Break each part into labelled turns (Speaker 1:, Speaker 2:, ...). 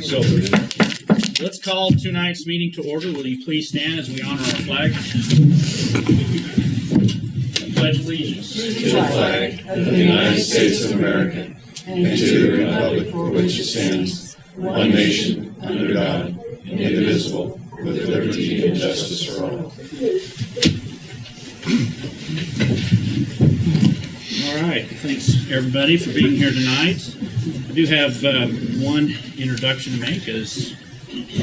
Speaker 1: So let's call tonight's meeting to order. Will you please stand as we honor our flag? Pledge allegiance
Speaker 2: to the flag of the United States of America and to the republic for which it stands, one nation, under God, indivisible, with liberty and justice for all.
Speaker 1: All right. Thanks, everybody, for being here tonight. I do have one introduction to make as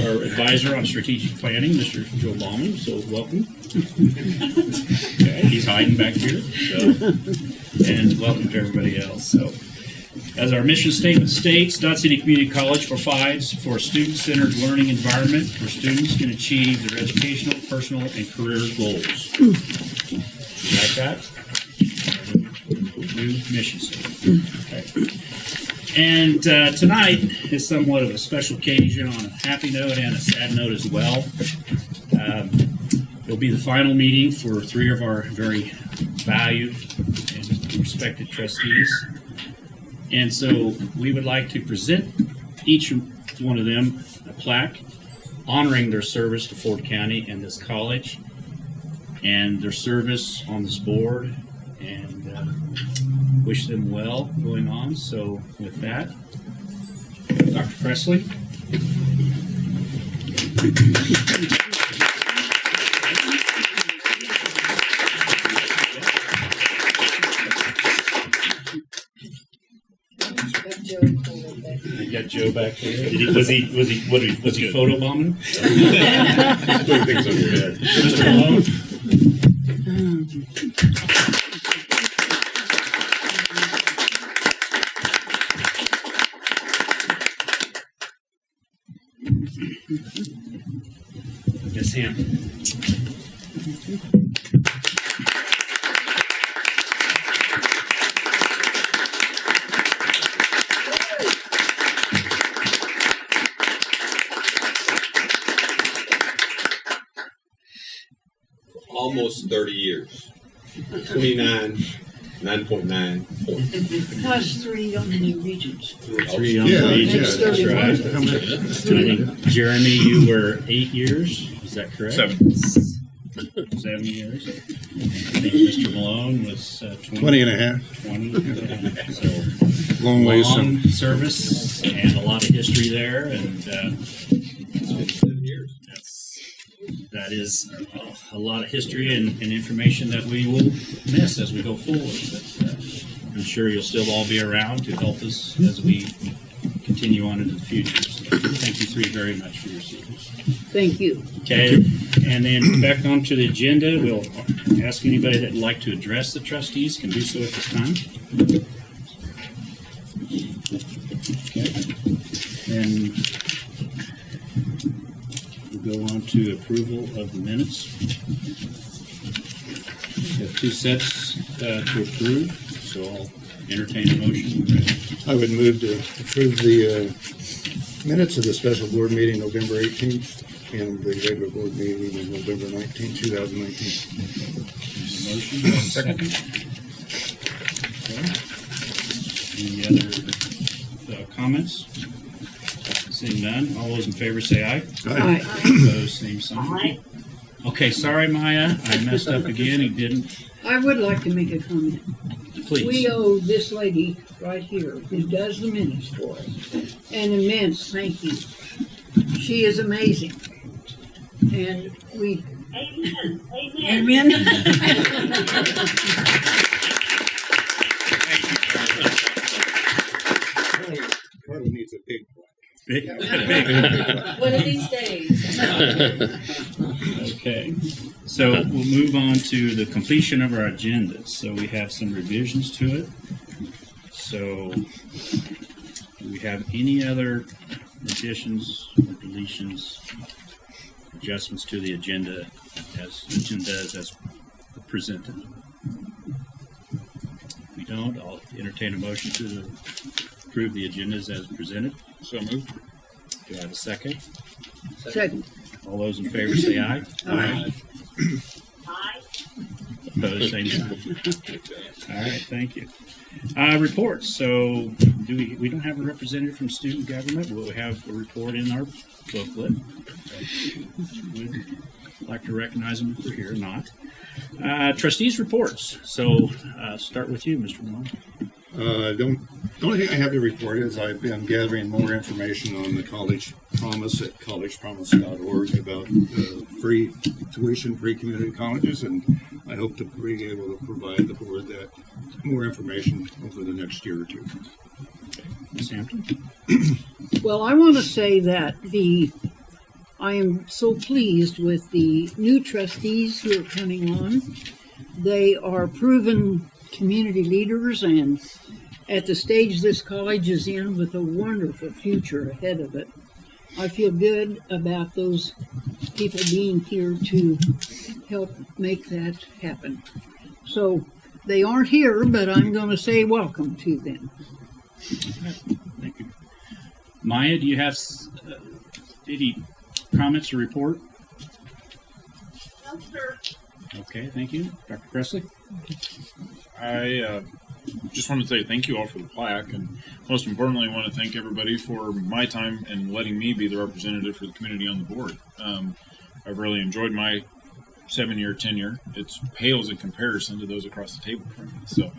Speaker 1: our advisor on strategic planning, Mr. Joe Ballman. So welcome. Okay, he's hiding back here. So, and welcome to everybody else. So, as our mission statement states, Dot City Community College provides for a student-centered learning environment where students can achieve their educational, personal, and career goals. You like that? New mission statement. Okay. And tonight is somewhat of a special occasion on a happy note and a sad note as well. It'll be the final meeting for three of our very valued and respected trustees. And so we would like to present each one of them a plaque honoring their service to Ford County and this college and their service on this board, and wish them well going on. So with that, Dr. Presley. You got Joe back there. Was he photobombing?
Speaker 3: Putting things on your head.
Speaker 1: Mr. Malone. Yes, Sam.
Speaker 3: Almost 30 years. 9.9.
Speaker 2: Plus 3 on the new regions.
Speaker 1: 3 on the regions. That's right. I think, Jeremy, you were 8 years. Is that correct?
Speaker 3: 7.
Speaker 1: 7 years. I think Mr. Malone was
Speaker 4: 20 and a half.
Speaker 1: 20. So
Speaker 4: Long ways.
Speaker 1: Long service and a lot of history there, and that is a lot of history and information that we will miss as we go forward. But I'm sure you'll still all be around to help us as we continue on into the future. So thank you three very much for your service.
Speaker 2: Thank you.
Speaker 1: Okay, and then back onto the agenda, we'll ask anybody that would like to address the trustees can do so at this time. Okay, and we'll go on to approval of the minutes. We have 2 sets to approve, so I'll entertain a motion.
Speaker 4: I would move to approve the minutes of the special board meeting November 18th and the regular board meeting on November 19th, 2019.
Speaker 1: Motion, second. Okay. Any other comments? Seeing none, all those in favor say aye.
Speaker 2: Aye.
Speaker 1: Opposed, same sign. Okay, sorry, Maya, I messed up again. He didn't.
Speaker 2: I would like to make a comment.
Speaker 1: Please.
Speaker 2: We owe this lady right here, who does the minutes for us, an immense thank you. She is amazing. And we... Amen. Amen.
Speaker 4: Carly needs a big
Speaker 5: One of these days.
Speaker 1: Okay, so we'll move on to the completion of our agenda. So we have some revisions to it. So do we have any other additions or deletions, adjustments to the agenda as presented? If we don't, I'll entertain a motion to approve the agendas as presented.
Speaker 3: So moved.
Speaker 1: Do I have a second?
Speaker 2: Second.
Speaker 1: All those in favor say aye.
Speaker 2: Aye.
Speaker 5: Aye.
Speaker 1: Opposed, same sign. All right, thank you. Reports. So, we don't have a representative from student government, but we have a report in our booklet. We'd like to recognize them if they're here or not. Trustees reports. So, start with you, Mr. Malone.
Speaker 4: The only thing I have to report is I've been gathering more information on the College Promise at collegepromise.org about free tuition, free community colleges, and I hope to be able to provide the board that more information over the next year or two.
Speaker 1: Ms. Hampton?
Speaker 2: Well, I want to say that I am so pleased with the new trustees who are coming on. They are proven community leaders, and at the stage this college is in, with a wonderful future ahead of it, I feel good about those people being here to help make that happen. So they aren't here, but I'm going to say welcome to them.
Speaker 1: Thank you. Maya, do you have any comments to report?
Speaker 2: No, sir.
Speaker 1: Okay, thank you. Dr. Presley?
Speaker 5: I just want to say thank you all for the plaque, and most importantly, I want to thank everybody for my time and letting me be the representative for the community on the board. I've really enjoyed my 7-year tenure. It pales in comparison to those across the table from me. So,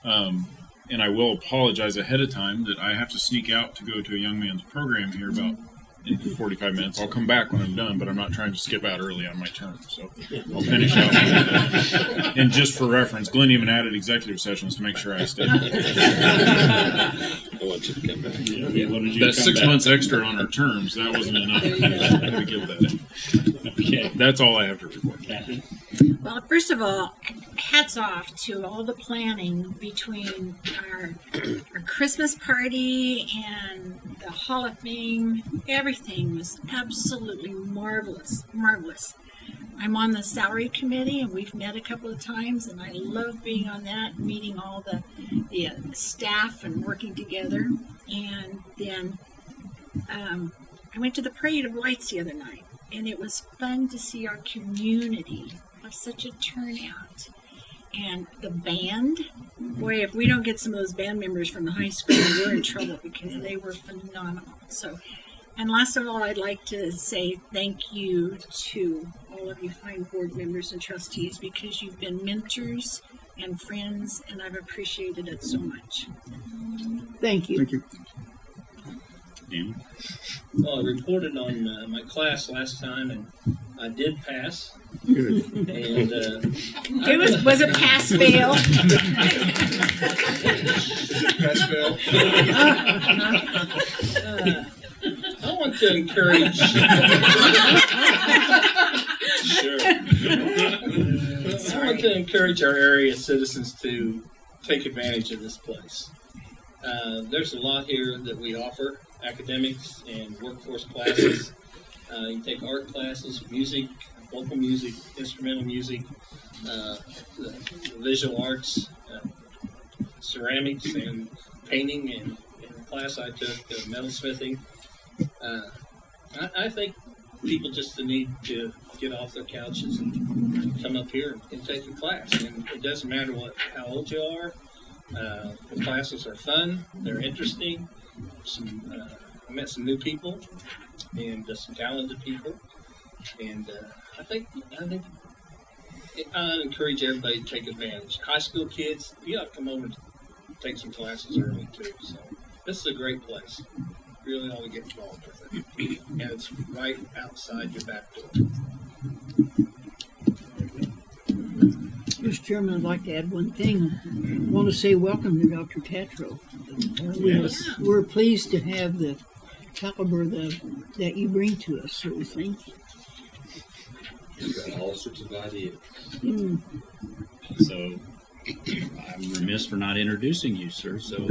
Speaker 5: and I will apologize ahead of time that I have to sneak out to go to a young man's program here about in 45 minutes. I'll come back when I'm done, but I'm not trying to skip out early on my term, so I'll finish out. And just for reference, Glenn even added executive sessions to make sure I stay.
Speaker 3: I want you to come back.
Speaker 5: That's 6 months extra on our terms. That wasn't enough. I had to give that in.
Speaker 1: Okay.
Speaker 5: That's all I have to report.
Speaker 1: Kathy?
Speaker 6: Well, first of all, hats off to all the planning between our Christmas party and the Hall of Fame. Everything was absolutely marvelous. I'm on the salary committee, and we've met a couple of times, and I love being on that, meeting all the staff and working together. And then I went to the Parade of Lights the other night, and it was fun to see our community have such a turnout. And the band, boy, if we don't get some of those band members from the high school, we're in trouble, because they were phenomenal. So, and last of all, I'd like to say thank you to all of you fine board members and trustees, because you've been mentors and friends, and I've appreciated it so much.
Speaker 2: Thank you.
Speaker 4: Thank you.
Speaker 1: Dan?
Speaker 7: Well, I reported on my class last time, and I did pass.
Speaker 4: Good.
Speaker 7: And
Speaker 6: Was it pass fail?
Speaker 7: pass fail. I want to encourage. Sure. I want to encourage our area citizens to take advantage of this place. There's a lot here that we offer: academics and workforce classes. You can take art classes, music, vocal music, instrumental music, the visual arts, ceramics and painting, and in the class I took metalsmithing. I think people just need to get off their couches and come up here and take a class. And it doesn't matter how old you are. The classes are fun. They're interesting. I met some new people and some talented people. And I think I encourage everybody to take advantage. High school kids, you ought to come over and take some classes early too. So this is a great place. You really ought to get involved with it. And it's right outside your back door.
Speaker 2: Mr. Chairman, I'd like to add one thing. I want to say welcome to Dr. Tatro.
Speaker 1: Yes.
Speaker 2: We're pleased to have the caliber that you bring to us, so thank you.
Speaker 3: You've got all sorts of ideas.
Speaker 1: So, I'm remiss for not introducing you, sir. So,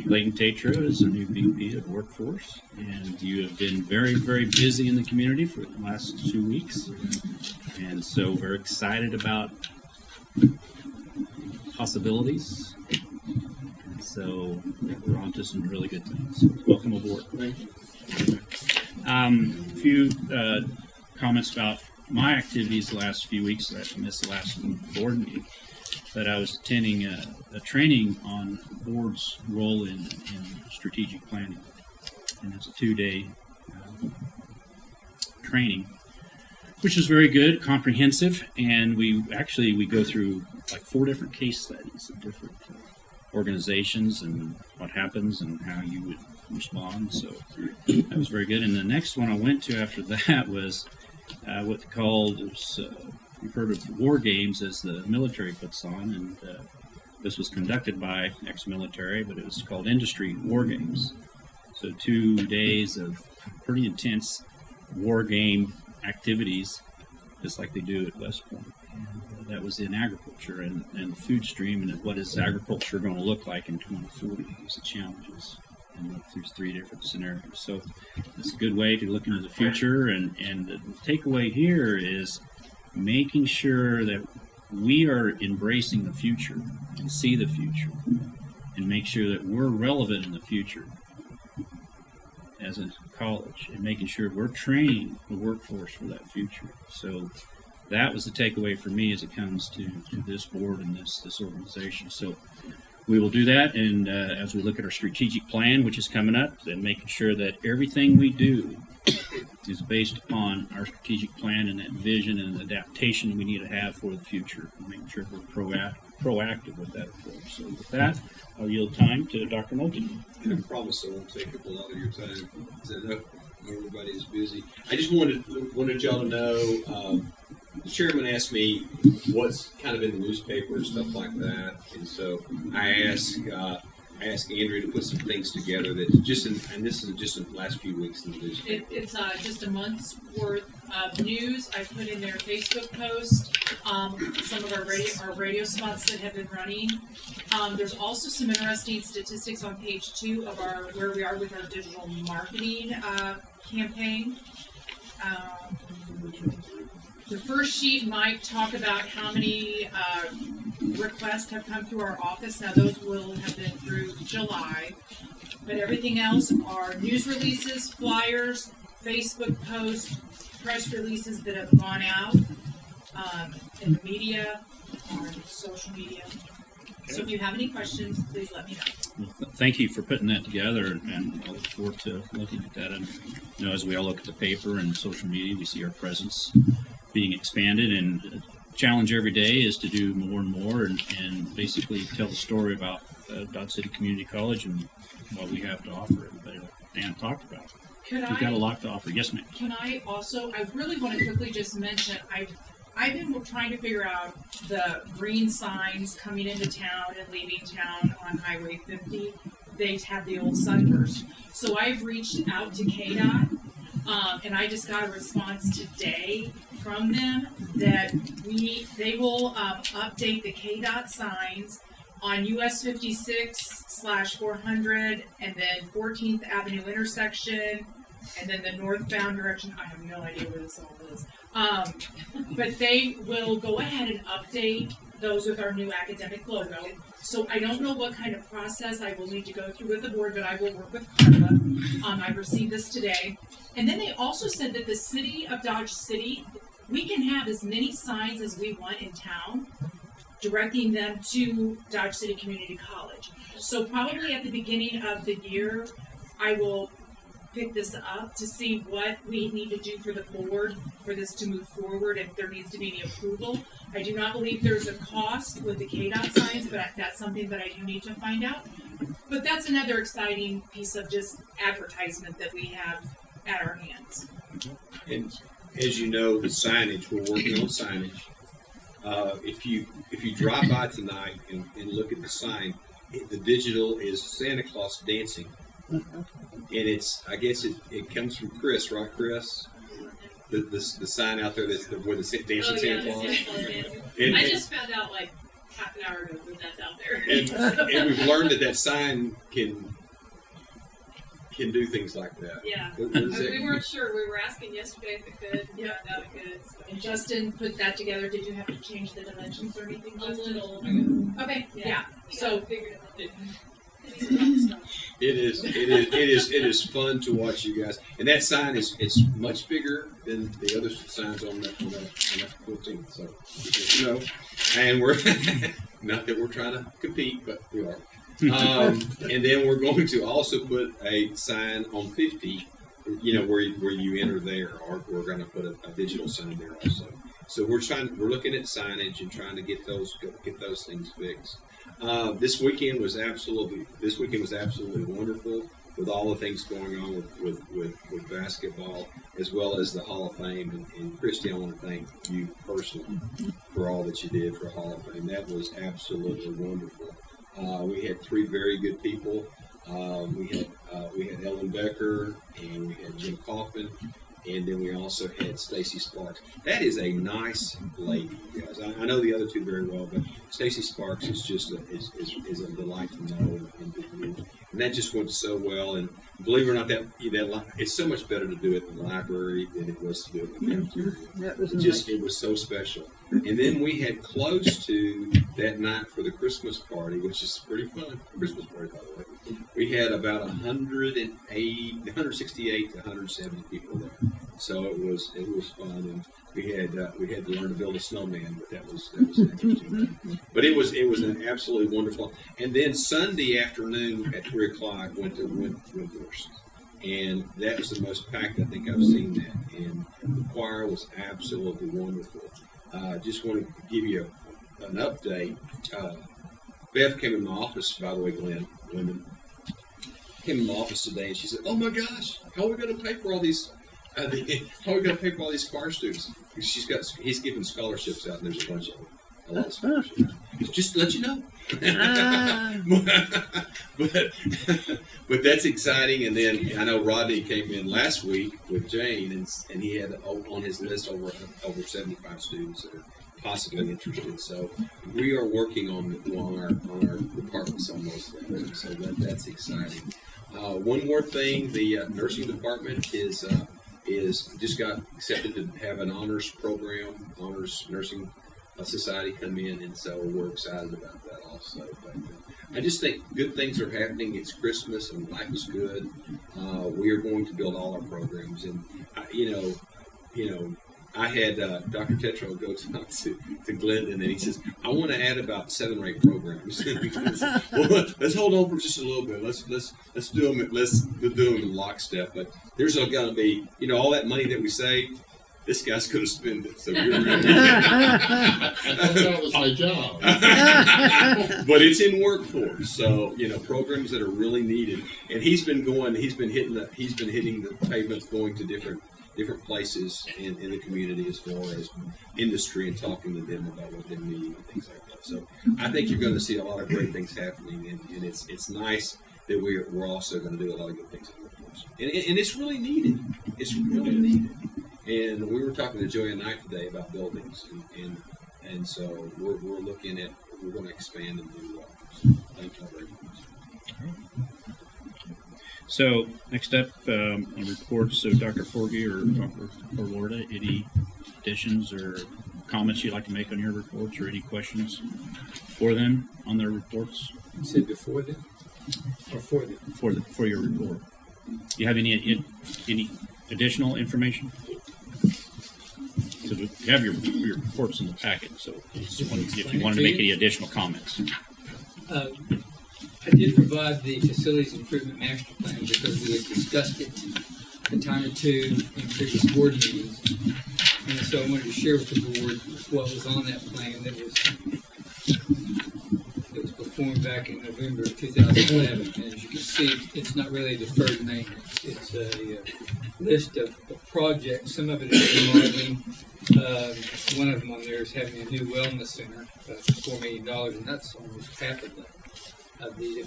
Speaker 1: Clayton Tatro is a new VP of Workforce, and you have been very, very busy in the community for the last 2 weeks. And so, we're excited about possibilities. So, we're on to some really good things. So, welcome aboard.
Speaker 7: Thank you.
Speaker 1: A few comments about my activities the last few weeks that I missed the last board meeting. but I was attending a training on the board's role in strategic planning. And it's a 2-day training, which is very good, comprehensive, and we go through like 4 different case studies of different organizations and what happens and how you would respond. So that was very good. And the next one I went to after that was what they called, you've heard of war games, as the military puts on, and this was conducted by ex-military, but it was called Industry War Games. So 2 days of pretty intense war game activities, just like they do at West Point. And that was in agriculture and the food stream, and what is agriculture going to look like in 2040 is the challenges. And look through 3 different scenarios. So it's a good way to look into the future, and the takeaway here is making sure that we are embracing the future and see the future and make sure that we're relevant in the future as a college, and making sure we're training the workforce for that future. So that was the takeaway for me as it comes to this board and this organization. So we will do that, and as we look at our strategic plan, which is coming up, and making sure that everything we do is based upon our strategic plan and that vision and adaptation we need to have for the future, and making sure we're proactive with that approach. So with that, I'll yield time to Dr. Moulton.
Speaker 3: I promise I won't take up a lot of your time, because I know everybody's busy. I just wanted y'all to know, the chairman asked me what's kind of in the newspaper and stuff like that, and so I asked Andrew to put some things together that and this is just in the last few weeks in the newspaper.
Speaker 8: It's just a month's worth of news. I put in their Facebook post, some of our radio spots that have been running. There's also some interesting statistics on page 2 of where we are with our digital marketing campaign. The first sheet might talk about how many requests have come through our office. Now, those will have been through July. But everything else are news releases, flyers, Facebook posts, press releases that have gone out in the media, on social media. So if you have any questions, please let me know.
Speaker 1: Well, thank you for putting that together, and I look forward to looking at that. And as we all look at the paper and social media, we see our presence being expanded, and the challenge every day is to do more and more and basically tell the story about Dodge City Community College and what we have to offer everybody, like Dan talked about. We've got a lot to offer. Yes, ma'am.
Speaker 8: Can I also, I really want to quickly just mention, I've been trying to figure out the green signs coming into town and leaving town on Highway 50. They have the old sunburst. So I've reached out to KDOT, and I just got a response today from them that they will update the KDOT signs on US 56/400 and then 14th Avenue intersection and then the northbound direction. I have no idea where this all is. But they will go ahead and update those with our new academic logo. So I don't know what kind of process I will need to go through with the board, but I will work with Carla. I received this today. And then they also said that the city of Dodge City, we can have as many signs as we want in town, directing them to Dodge City Community College. So probably at the beginning of the year, I will pick this up to see what we need to do for the board for this to move forward, if there needs to be any approval. I do not believe there's a cost with the KDOT signs, but that's something that I do need to find out. But that's another exciting piece of just advertisement that we have at our hands.
Speaker 3: And as you know, the signage, we're working on signage. If you drive by tonight and look at the sign, the digital is Santa Claus dancing. And I guess it comes from Chris, right, Chris? The sign out there that's where the dancing Santa Claus. And,
Speaker 8: I just found out like half an hour ago that that's out there.
Speaker 3: and we've learned that sign can do things like that.
Speaker 8: Yeah.
Speaker 3: We
Speaker 8: weren't sure. We were asking yesterday if it could. Yeah, no, it could. So.
Speaker 6: And Justin put that together. Did you have to change the dimensions or anything,
Speaker 8: A
Speaker 6: Justin?
Speaker 8: little.
Speaker 6: Okay, yeah.
Speaker 8: So
Speaker 6: So
Speaker 8: figured it out.
Speaker 3: It is fun to watch you guys. And that sign it's much bigger than the other signs on that 14th. So, you know, and we're not that we're trying to compete, but we are. And then we're going to also put a sign on 50, you know, where you enter there, or we're going to put a digital sign there also. So we're looking at signage and trying to get those things fixed. This weekend was absolutely wonderful with all the things going on with basketball, as well as the Hall of Fame. And Christy, I want to thank you personally for all that you did for Hall of Fame. That was absolutely wonderful. We had 3 very good people. We had Ellen Becker, and we had Jim Coffin, and then we also had Stacy Sparks. That is a nice lady, guys. I know the other 2 very well, but Stacy Sparks is just is a delight to know, and that just went so well. And believe it or not, that it's so much better to do it in the library than it was to do it in the cafeteria.
Speaker 2: That was
Speaker 3: It was so special. And then we had close to that night for the Christmas party, which is pretty fun. Christmas party, by the way. We had about 168 to 170 people there. So it was fun, and we had to learn to build a snowman, but that was interesting. But it was an absolutely wonderful. And then Sunday afternoon at 3:00 went to Windhorse. And that was the most packed I think I've seen that. And the choir was absolutely wonderful. Just want to give you an update. Beth came in my office, by the way, Glendon. Came in my office today, and she said, "Oh my gosh, how are we going to pay for all these? How are we going to pay for all these choir students?" He's giving scholarships out, and there's a bunch of them. A lot of scholarships. Just to let you know. But that's exciting. And then I know Rodney came in last week with Jane, and he had on his list over 75 students that are possibly interested. So we are working on our departments on those things. So that's exciting. One more thing: the nursing department is just got accepted to have an honors program, honors nursing society come in, and so we're excited about that also. But I just think good things are happening. It's Christmas and life is good. We are going to build all our programs, and I had Dr. Tetro go talk to Glendon, and he says, "I want to add about 7 or 8 programs." Well, let's hold on for just a little bit. Let's do them. Let's do them in lockstep. But there's going to be, all that money that we saved. This guy's going to spend it, so you're really.
Speaker 4: I thought that was my job.
Speaker 3: But it's in workforce, so programs that are really needed. And he's been hitting the pavements, going to different places in the community as far as industry and talking to them about what they need and things like that. So I think you're going to see a lot of great things happening, and it's nice that we're also going to do a lot of good things in the workforce. And it's really needed. It's really needed. And we were talking to Joey and Knight today about buildings, and so we're going to expand and do thank you very much.
Speaker 1: So next up on reports, so Dr. Forgey or Dr. Holwerda, any additions or comments you'd like to make on your reports, or any questions for them on their reports?
Speaker 9: You said before them or for them?
Speaker 1: For your report. Do you have any additional information? So you have your reports in the packet, so if you wanted to make any additional comments.
Speaker 9: I did provide the facilities improvement master plan because we had discussed it a time or two in previous board meetings. And so I wanted to share with the board what was on that plan that was performed back in November of 2011. And as you can see, it's not really deferred maintenance. It's a list of projects. Some of it is remodeling. One of them on there is having a new wellness center for $4 million, and that's almost half of the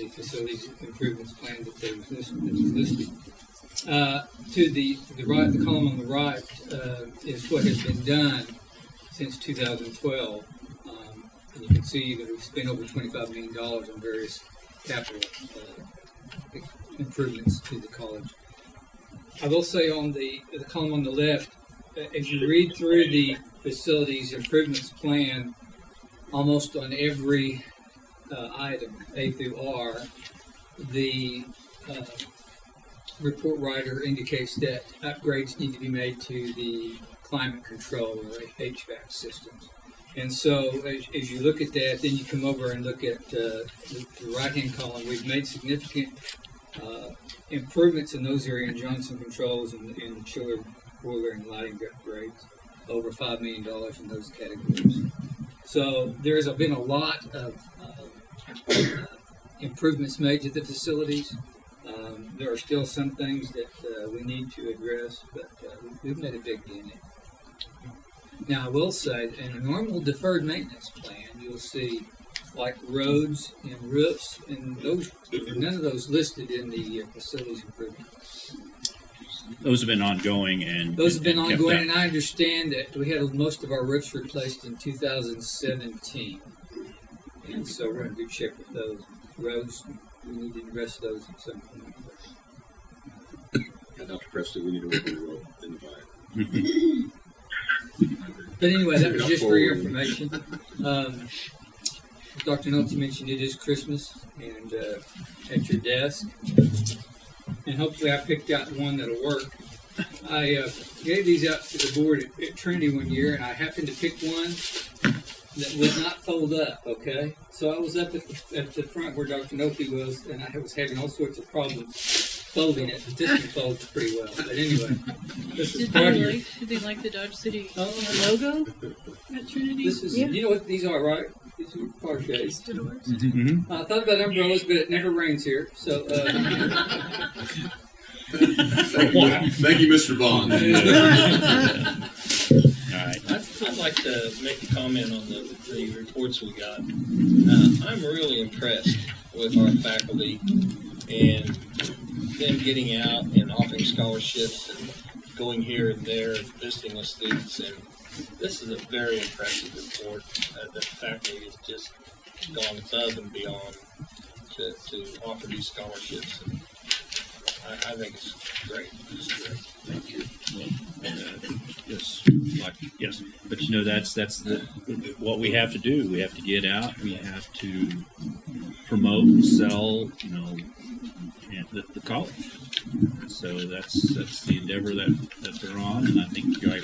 Speaker 9: facilities improvements plan that was listed. To the right, the column on the right is what has been done since 2012. And you can see that we've spent over $25 million on various capital improvements to the college. I will say on the column on the left, as you read through the facilities improvements plan, almost on every item, A through R, the report writer indicates that upgrades need to be made to the climate control or HVAC systems. And so as you look at that, then you come over and look at the right-hand column. We've made significant improvements in those areas, in Johnson Controls and the chiller, boiler, and lighting upgrades, over $5 million in those categories. So there's been a lot of improvements made to the facilities. There are still some things that we need to address, but we've made a big dent. Now, I will say, in a normal deferred maintenance plan, you'll see like roads and roofs, and those, none of those listed in the facilities improvement.
Speaker 1: Those have been ongoing and
Speaker 9: Those have been
Speaker 1: and kept
Speaker 9: ongoing,
Speaker 1: up.
Speaker 9: and I understand that we had most of our roofs replaced in 2017. And so we're in good shape with those. Roads, we need to address those at some point.
Speaker 3: And Dr. Preston, we need to work on the road in the back.
Speaker 9: But anyway, that was just for your information. Dr. Nolte mentioned it is Christmas, and at your desk. And hopefully I picked out one that'll work. I gave these out to the board at Trinity one year, and I happened to pick one that would not fold up, okay? So I was up at the front where Dr. Nolte was, and I was having all sorts of problems folding it, but this one folds pretty well. But anyway, this is part of your...
Speaker 10: Did they like the Dodge City logo at Trinity?
Speaker 9: This is, you know what these are, right? These are car shades.
Speaker 1: Mhm.
Speaker 9: I thought about umbrellas, but it never rains here, so...
Speaker 3: Thank you, Mr. Bond.
Speaker 1: All right.
Speaker 7: I'd like to make a comment on the reports we got. I'm really impressed with our faculty and them getting out and offering scholarships and going here and there and visiting with students. And this is a very impressive report. The faculty has just gone above and beyond to offer these scholarships. And I think it's great. It's great.
Speaker 1: Thank you. Yes, but you know that's what we have to do. We have to get out. We have to promote and sell. The college. So that's the endeavor that they're on, and I think I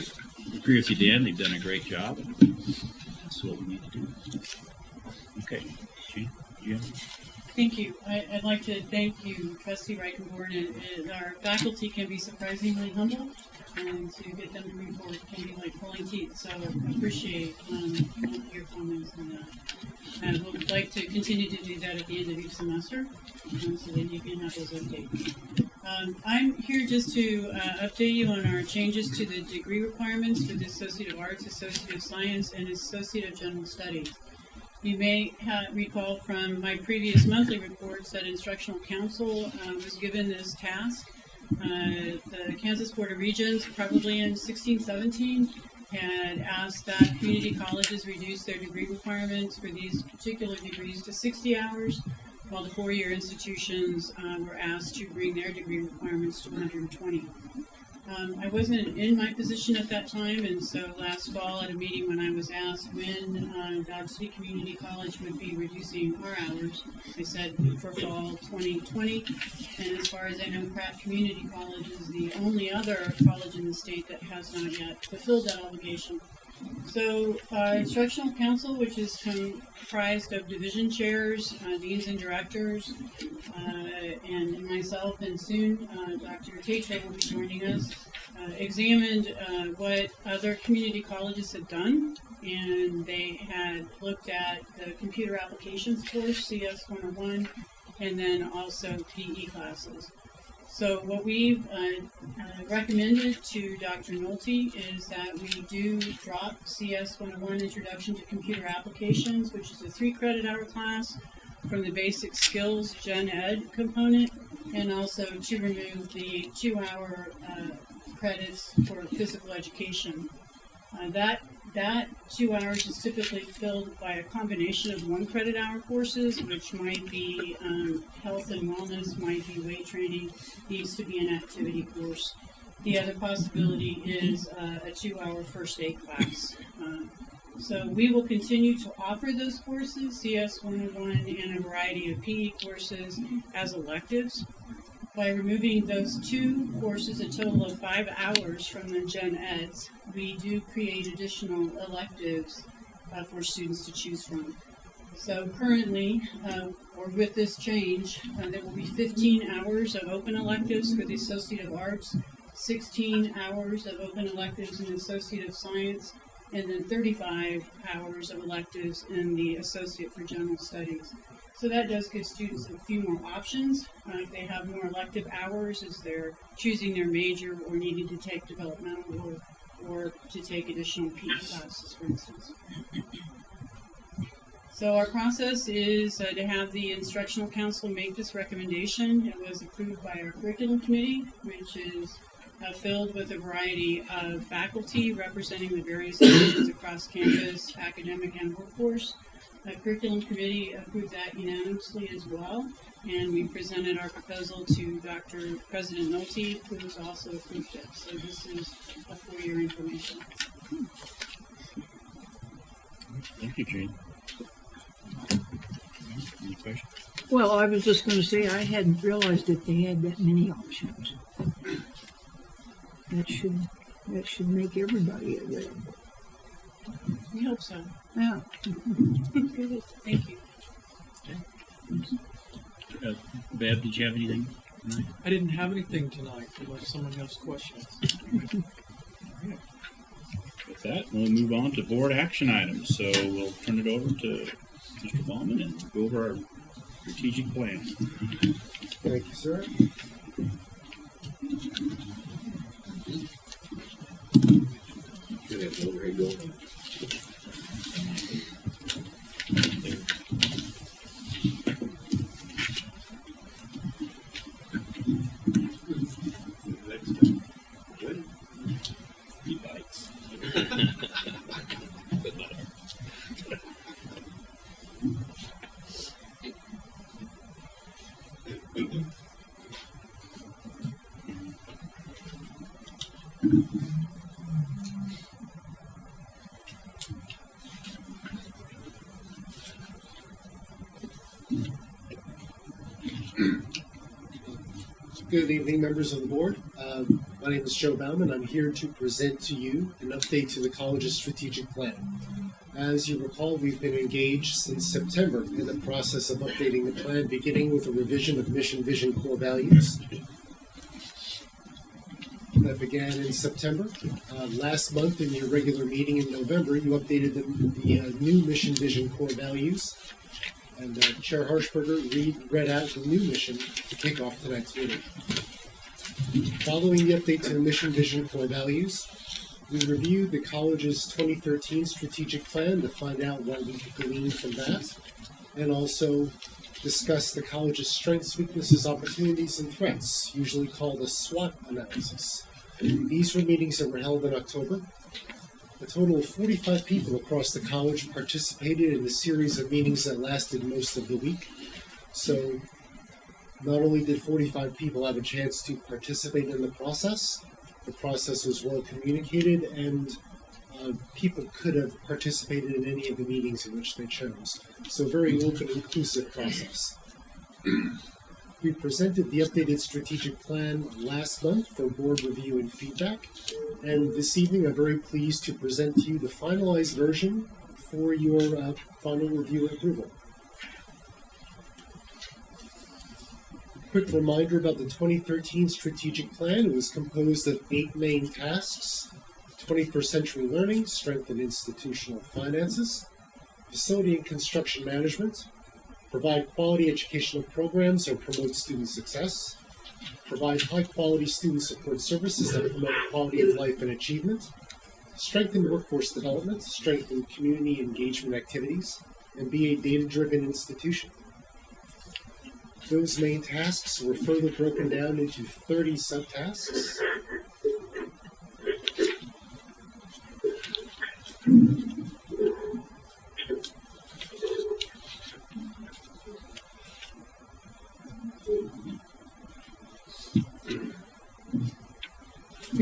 Speaker 1: agree with you, Dan. They've done a great job. That's what we need to do. Okay, Jim.
Speaker 10: Thank you. I'd like to thank you, Trustee Reichenborn, and our faculty can be surprisingly humble, and to get them to report can be like pulling teeth. So I appreciate your comments on that. And we'd like to continue to do that at the end of each semester, so that you can have those updates. I'm here just to update you on our changes to the degree requirements for the Associate of Arts, Associate of Science, and Associate of General Studies. You may recall from my previous monthly reports that Instructional Council was given this task. The Kansas Board of Regents, probably in 16-17, had asked that community colleges reduce their degree requirements for these particular degrees to 60 hours, while the four-year institutions were asked to bring their degree requirements to 120. I wasn't in my position at that time, and so last fall at a meeting when I was asked when Dodge City Community College would be reducing our hours, I said for fall 2020. And as far as I know, Pratt Community College is the only other college in the state that has not yet fulfilled that obligation. So Instructional Council, which is comprised of division chairs, deans and directors, and myself, and soon Dr. Tate will be joining us, examined what other community colleges had done, and they had looked at the computer applications course, CS 101, and then also PE classes. So what we've recommended to Dr. Nolte is that we do drop CS 101 Introduction to Computer Applications, which is a 3-credit-hour class, from the Basic Skills Gen Ed component, and also to remove the 2-hour credits for physical education. That 2 hours is typically filled by a combination of 1-credit-hour courses, which might be health and wellness, might be weight training, needs to be an activity course. The other possibility is a 2-hour first aid class. So we will continue to offer those courses, CS 101 and a variety of PE courses as electives. By removing those two courses, a total of 5 hours from the Gen Eds, we do create additional electives for students to choose from. So currently, or with this change, there will be 15 hours of open electives for the Associate of Arts, 16 hours of open electives in the Associate of Science, and then 35 hours of electives in the Associate for General Studies. So that does give students a few more options. If they have more elective hours as they're choosing their major or needing to take developmental or to take additional PE classes, for instance. So our process is to have the instructional council make this recommendation. It was approved by our curriculum committee, which is filled with a variety of faculty representing the various divisions across campus, academic, and workforce. The curriculum committee approved that unanimously as well, and we presented our proposal to Dr. President Nolte, who has also approved it. So this is for your information.
Speaker 1: Thank you, Jane. Any questions?
Speaker 2: Well, I was just going to say I hadn't realized that they had that many options. That should make everybody available.
Speaker 10: We hope so.
Speaker 2: Yeah.
Speaker 10: Good. Thank you.
Speaker 1: Bev, did you have anything tonight?
Speaker 11: I didn't have anything tonight unless someone has questions.
Speaker 1: With that, we'll move on to board action items. So we'll turn it over to Mr. Baumann and go over our strategic plan.
Speaker 12: Thank you, sir.
Speaker 3: Should have an overhead going. Good.
Speaker 1: He bites. But not ours.
Speaker 12: Good evening, members of the board. My name is Joe Baumann. I'm here to present to you an update to the college's strategic plan. As you recall, we've been engaged since September in the process of updating the plan, beginning with a revision of mission, vision, core values. That began in September. Last month, in your regular meeting in November, you updated the new mission, vision, core values. And Chair Harshberger read out the new mission to kick off tonight's meeting. Following the update to the mission, vision, core values, we reviewed the college's 2013 strategic plan to find out what we could glean from that, and also discuss the college's strengths, weaknesses, opportunities, and threats, usually called a SWOT analysis. These were meetings that were held in October. A total of 45 people across the college participated in a series of meetings that lasted most of the week. So not only did 45 people have a chance to participate in the process was well communicated, and people could have participated in any of the meetings in which they chose. So a very open, inclusive process. We presented the updated strategic plan last month for board review and feedback, and this evening I'm very pleased to present to you the finalized version for your final review and approval. Quick reminder about the 2013 strategic plan. It was composed of 8 main tasks: 21st century learning, strengthen institutional finances, facility and construction management, provide quality educational programs that promote student success, provide high-quality student support services that promote quality of life and achievement, strengthen workforce development, strengthen community engagement activities, and be a data-driven institution. Those main tasks were further broken down into 30 subtasks.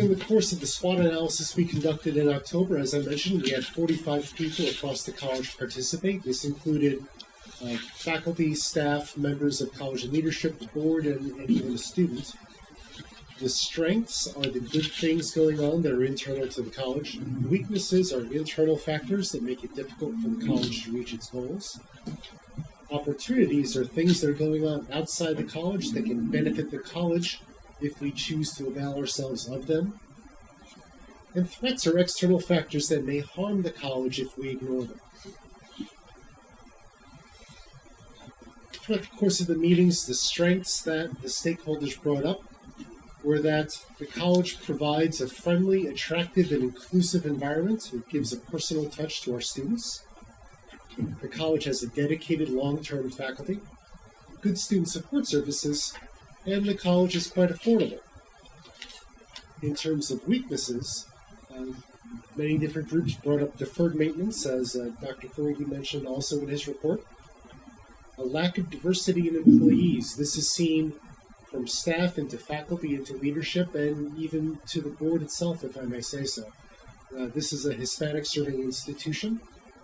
Speaker 12: During the course of the SWOT analysis we conducted in October, as I mentioned, we had 45 people across the college participate. This included faculty, staff, members of college leadership, the board, and even the students. The strengths are the good things going on that are internal to the college. The weaknesses are internal factors that make it difficult for the college to reach its goals. Opportunities are things that are going on outside the college that can benefit the college if we choose to avail ourselves of them. And threats are external factors that may harm the college if we ignore them. Throughout the course of the meetings, the strengths that the stakeholders brought up were that the college provides a friendly, attractive, and inclusive environment. It gives a personal touch to our students. The college has a dedicated long-term faculty, good student support services, and the college is quite affordable. In terms of weaknesses, many different groups brought up deferred maintenance, as Dr. Forgey mentioned also in his report. A lack of diversity in employees. This is seen from staff into faculty into leadership and even to the board itself, if I may say so. This is a Hispanic serving institution,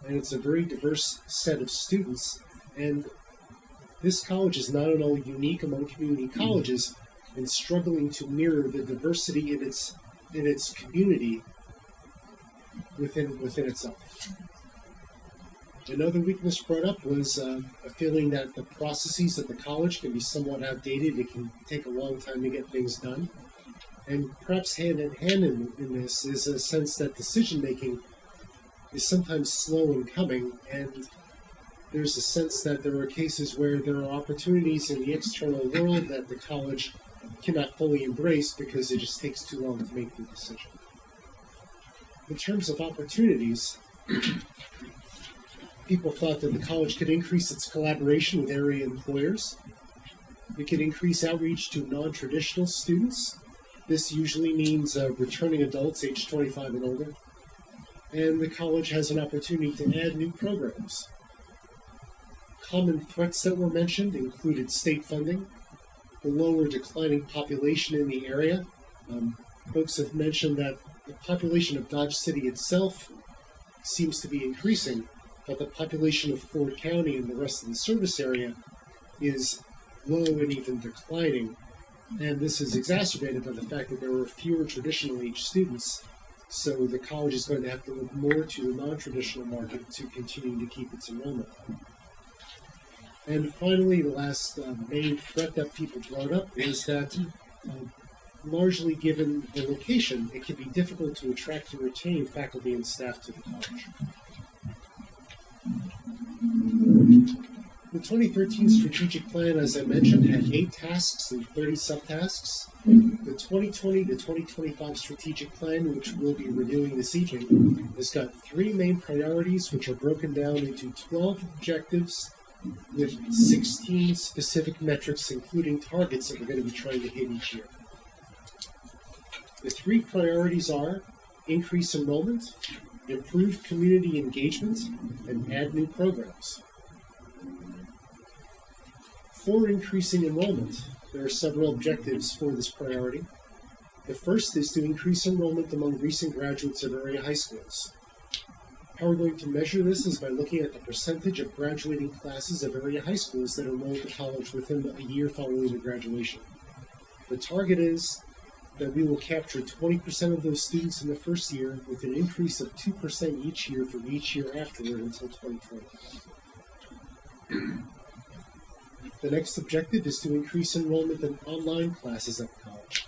Speaker 12: and it's a very diverse set of students. And this college is not at all unique among community colleges in struggling to mirror the diversity in its community within itself. Another weakness brought up was a feeling that the processes at the college can be somewhat outdated. It can take a long time to get things done. And perhaps hand in hand in this is a sense that decision-making is sometimes slow in coming, and there's a sense that there are cases where there are opportunities in the external world that the college cannot fully embrace because it just takes too long to make the decision. In terms of opportunities, people thought that the college could increase its collaboration with area employers. It could increase outreach to non-traditional students. This usually means returning adults aged 25 and older. And the college has an opportunity to add new programs. Common threats that were mentioned included state funding, the lower declining population in the area. Folks have mentioned that the population of Dodge City itself seems to be increasing, but the population of Ford County and the rest of the service area is low and even declining. And this is exacerbated by the fact that there are fewer traditional age students, so the college is going to have to look more to the non-traditional market to continue to keep its enrollment. And finally, the last main threat that people brought up is that largely given the location, it can be difficult to attract and retain faculty and staff to the college. The 2013 Strategic Plan, as I mentioned, had 8 tasks and 30 subtasks. The 2020 to 2025 Strategic Plan, which we'll be reviewing this evening, has got 3 main priorities, which are broken down into 12 objectives with 16 specific metrics, including targets that we're going to be trying to hit each year. The 3 priorities are increase enrollment, improve community engagement, and add new programs. For increasing enrollment, there are several objectives for this priority. The first is to increase enrollment among recent graduates of area high schools. How we're going to measure this is by looking at the percentage of graduating classes of area high schools that enroll at college within a year following their graduation. The target is that we will capture 20% of those students in the first year with an increase of 2% each year for each year afterward until 2020. The next objective is to increase enrollment in online classes at the college.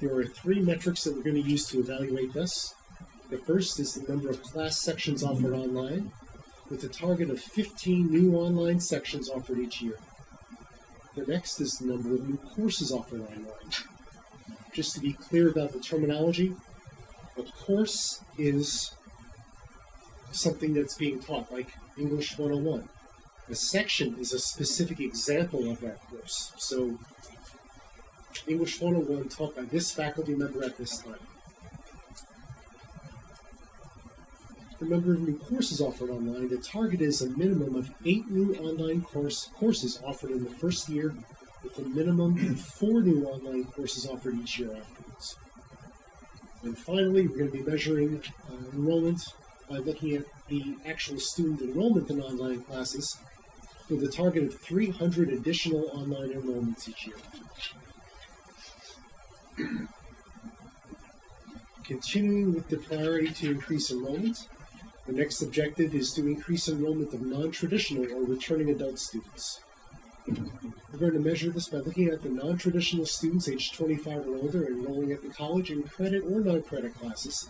Speaker 12: There are 3 metrics that we're going to use to evaluate this. The first is the number of class sections offered online, with a target of 15 new online sections offered each year. The next is the number of new courses offered online. Just to be clear about the terminology, a course is something that's being taught, like English 101. A section is a specific example of that course. So, English 101 taught by this faculty member at this time. The number of new courses offered online, the target is a minimum of 8 new online courses offered in the first year, with a minimum of 4 new online courses offered each year afterwards. And finally, we're going to be measuring enrollment by looking at the actual student enrollment in online classes with a target of 300 additional online enrollments each year. Continuing with the priority to increase enrollment, the next objective is to increase enrollment of non-traditional or returning adult students. We're going to measure this by looking at the non-traditional students aged 25 or older enrolling at the college in credit or non-credit classes,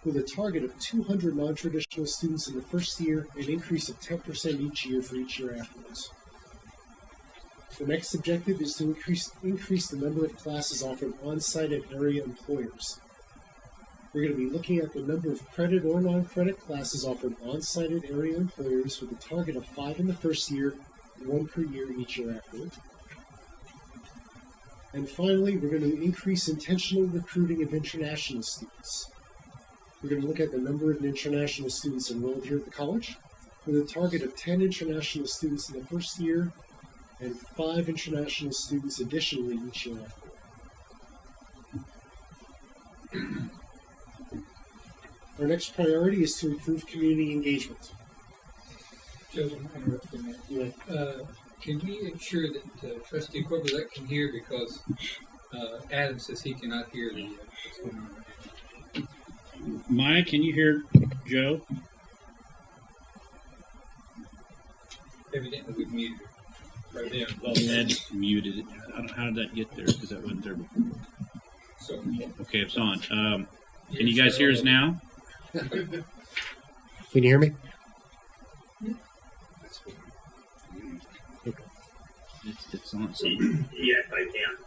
Speaker 12: with a target of 200 non-traditional students in the first year, an increase of 10% each year for each year afterwards. The next objective is to increase the number of classes offered on-site at area employers. We're going to be looking at the number of credit or non-credit classes offered on-site at area employers with a target of 5 in the first year, 1 per year each year afterward. And finally, we're going to increase intentional recruiting of international students. We're going to look at the number of international students enrolled here at the college, with a target of 10 international students in the first year and 5 international students additionally each year afterward. Our next priority is to improve community engagement.
Speaker 9: Joe, I'm interrupting that. Can we ensure that Trustee Corbett can hear, because Adam says he cannot hear what's going on right now.
Speaker 1: Maya, can you hear Joe?
Speaker 9: Evidently we've muted her. Right there.
Speaker 1: Well, Ned muted it. I don't know, how did that get there? Because that wasn't there before.
Speaker 9: So,
Speaker 1: Okay, it's on. Can you guys hear us now?
Speaker 12: Can you hear me?
Speaker 1: It's on. So.
Speaker 13: Yes, I can.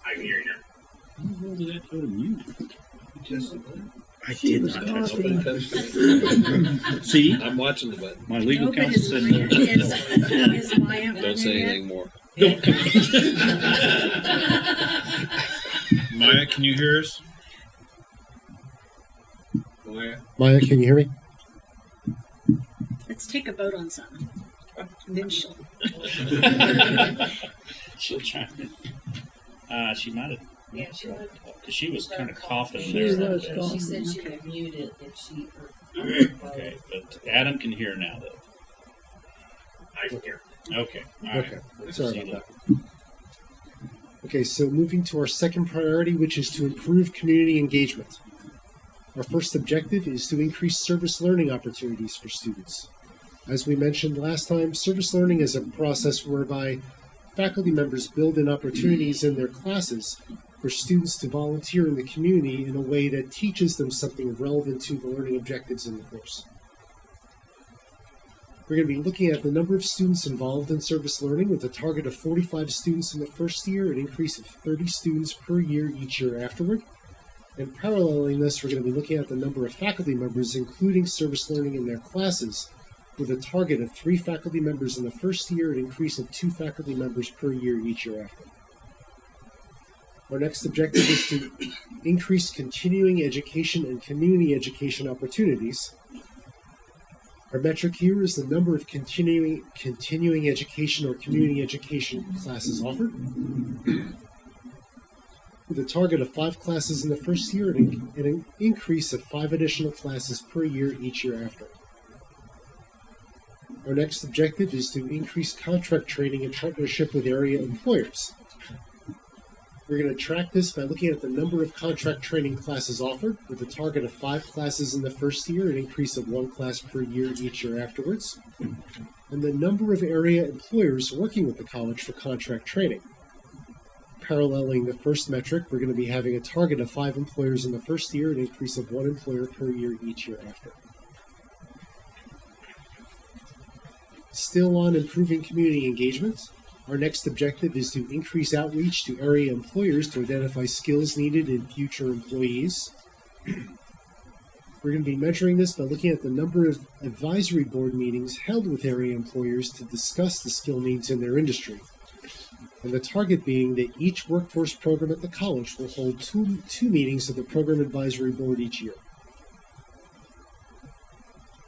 Speaker 13: I can hear you.
Speaker 1: How the hell did that go to mute? I
Speaker 2: She
Speaker 1: did
Speaker 2: was
Speaker 1: not.
Speaker 2: coughing.
Speaker 1: See?
Speaker 13: I'm watching the button.
Speaker 1: My legal
Speaker 6: No, but
Speaker 1: counsel said no.
Speaker 6: is Maya on
Speaker 13: Don't say
Speaker 6: there?
Speaker 13: anything more.
Speaker 5: Maya, can you hear us?
Speaker 12: Maya, can you hear me?
Speaker 6: Let's take a vote on something. And then she'll.
Speaker 1: She'll chime in. She might have,
Speaker 14: Yeah, she would.
Speaker 1: because she was kind of coughing
Speaker 2: She
Speaker 1: there.
Speaker 2: was
Speaker 14: She
Speaker 2: coughing.
Speaker 14: said she would mute it if she.
Speaker 1: Okay, but Adam can hear now, though.
Speaker 13: I can hear.
Speaker 1: Okay. All right.
Speaker 12: Okay, sorry about that. Okay, so moving to our second priority, which is to improve community engagement. Our first objective is to increase service learning opportunities for students. As we mentioned last time, service learning is a process whereby faculty members build in opportunities in their classes for students to volunteer in the community in a way that teaches them something relevant to the learning objectives in the course. We're going to be looking at the number of students involved in service learning with a target of 45 students in the first year, an increase of 30 students per year each year afterward. And paralleling this, we're going to be looking at the number of faculty members, including service learning in their classes, with a target of 3 faculty members in the first year, an increase of 2 faculty members per year each year after. Our next objective is to increase continuing education and community education opportunities. Our metric here is the number of continuing education or community education classes offered, with a target of 5 classes in the first year and an increase of 5 additional classes per year each year after. Our next objective is to increase contract training in partnership with area employers. We're going to track this by looking at the number of contract training classes offered, with a target of 5 classes in the first year, an increase of 1 class per year each year afterwards, and the number of area employers working with the college for contract training. Paralleling the first metric, we're going to be having a target of 5 employers in the first year, an increase of 1 employer per year each year after. Still on improving community engagement, our next objective is to increase outreach to area employers to identify skills needed in future employees. We're going to be measuring this by looking at the number of advisory board meetings held with area employers to discuss the skill needs in their industry. And the target being that each workforce program at the college will hold two meetings of the program advisory board each year.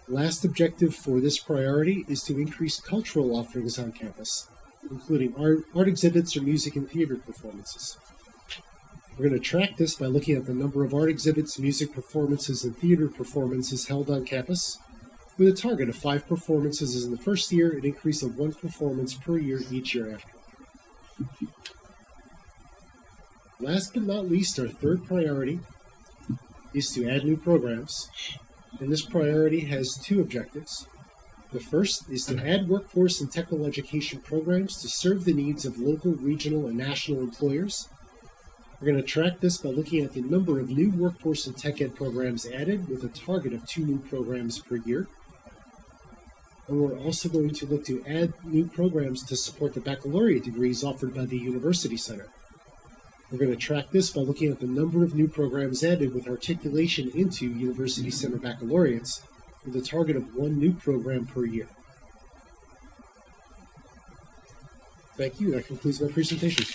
Speaker 12: Last objective for this priority is to increase cultural offerings on campus, including art exhibits or music and theater performances. We're going to track this by looking at the number of art exhibits, music performances, and theater performances held on campus, with a target of 5 performances in the first year, an increase of 1 performance per year each year after. Last but not least, our third priority is to add new programs, and this priority has 2 objectives. The first is to add workforce and technical education programs to serve the needs of local, regional, and national employers. We're going to track this by looking at the number of new workforce and tech ed programs added, with a target of 2 new programs per year. And we're also going to look to add new programs to support the baccalaureate degrees offered by the University Center. We're going to track this by looking at the number of new programs added with articulation into University Center baccalaureates, with a target of 1 new program per year. Thank you. That concludes my presentation.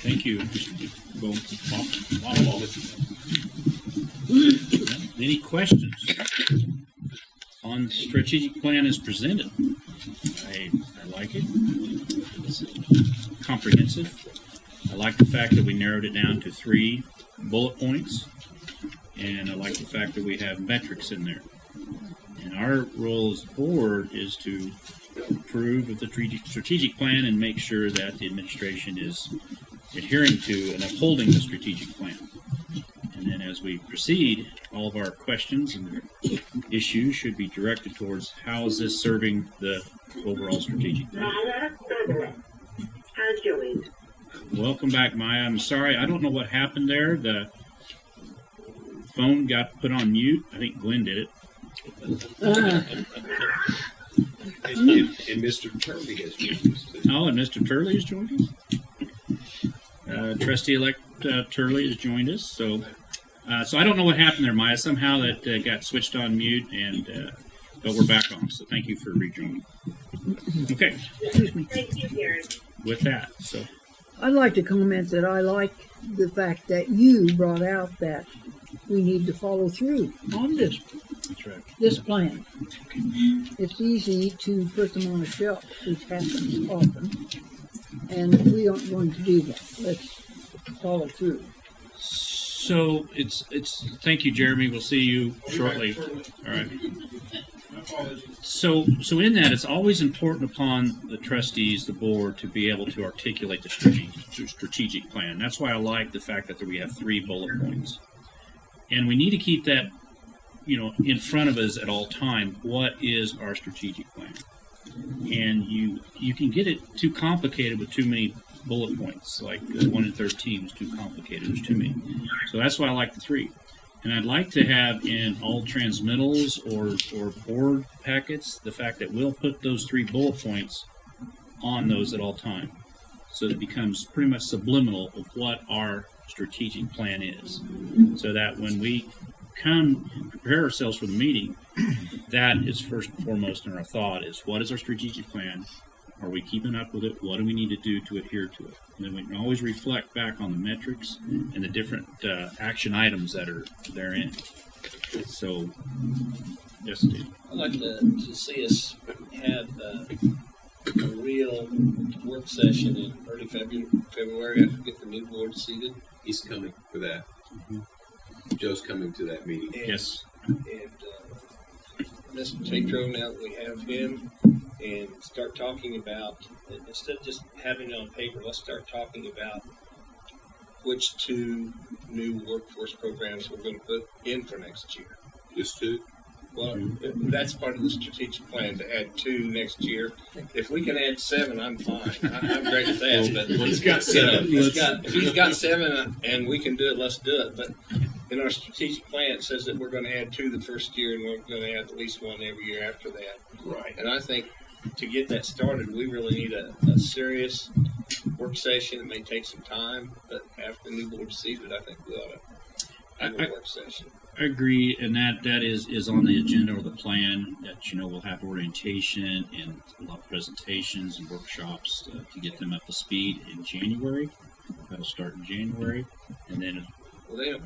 Speaker 1: Thank you, Mr. Any questions on the strategic plan as presented? I like it. It's comprehensive. I like the fact that we narrowed it down to 3 bullet points, and I like the fact that we have metrics in there. And our role as board is to approve of the strategic plan and make sure that the administration is adhering to and upholding the strategic plan. And then as we proceed, all of our questions and issues should be directed towards how is this serving the overall strategic plan. Welcome back, Maya. I'm sorry, I don't know what happened there. The phone got put on mute. I think Glenn did it.
Speaker 3: And Mr. Turley has joined us too.
Speaker 1: Oh, and Mr. Turley has joined us? Trustee-elect Turley has joined us. So I don't know what happened there, Maya. Somehow that got switched on mute, and but we're back on. So thank you for rejoining. Okay.
Speaker 8: Thank you, Karen.
Speaker 1: With that, so
Speaker 2: I'd like to comment that I like the fact that you brought out that we need to follow through on this
Speaker 1: that's right.
Speaker 2: this plan. It's easy to put them on a shelf, which happens often, and we aren't going to do that. Let's follow through.
Speaker 1: So it's thank you, Jeremy. We'll see you shortly. All right. So in that, it's always important upon the trustees, the board, to be able to articulate the strategic plan. That's why I like the fact that we have 3 bullet points, and we need to keep that, in front of us at all time. What is our strategic plan? And you can get it too complicated with too many bullet points. Like 1 in 13 was too complicated. There's too many. So that's why I like the 3. And I'd like to have in all transmittals or board packets the fact that we'll put those 3 bullet points on those at all time. So that it becomes pretty much subliminal of what our strategic plan is. So that when we come and prepare ourselves for the meeting, that is first and foremost in our thought is, what is our strategic plan? Are we keeping up with it? What do we need to do to adhere to it? And then we can always reflect back on the metrics and the different action items that are therein. So, yes, Steve.
Speaker 7: I'd like to see us have a real work session in early February after we get the new board seated.
Speaker 3: He's coming for that. Joe's coming to that meeting.
Speaker 1: Yes.
Speaker 7: And Mr. Tatro, now that we have him, and start talking about, instead of just having it on paper, let's start talking about which 2 new workforce programs we're going to put in for next year.
Speaker 3: Just 2?
Speaker 7: Well, that's part of the strategic plan, to add 2 next year. If we can add 7, I'm fine. I'm great at that. But
Speaker 3: he's got 7.
Speaker 7: If he's got 7 and we can do it, let's do it. But in our strategic plan, it says that we're going to add 2 the first year, and we're going to add at least 1 every year after that.
Speaker 3: Right.
Speaker 7: And I think to get that started, we really need a serious work session. It may take some time, but after the new board seated, I think we ought to have a work session.
Speaker 1: I agree, and that is on the agenda or the plan. That we'll have orientation and a lot of presentations and workshops to get them up to speed in January. That'll start in January, and then.
Speaker 7: Well,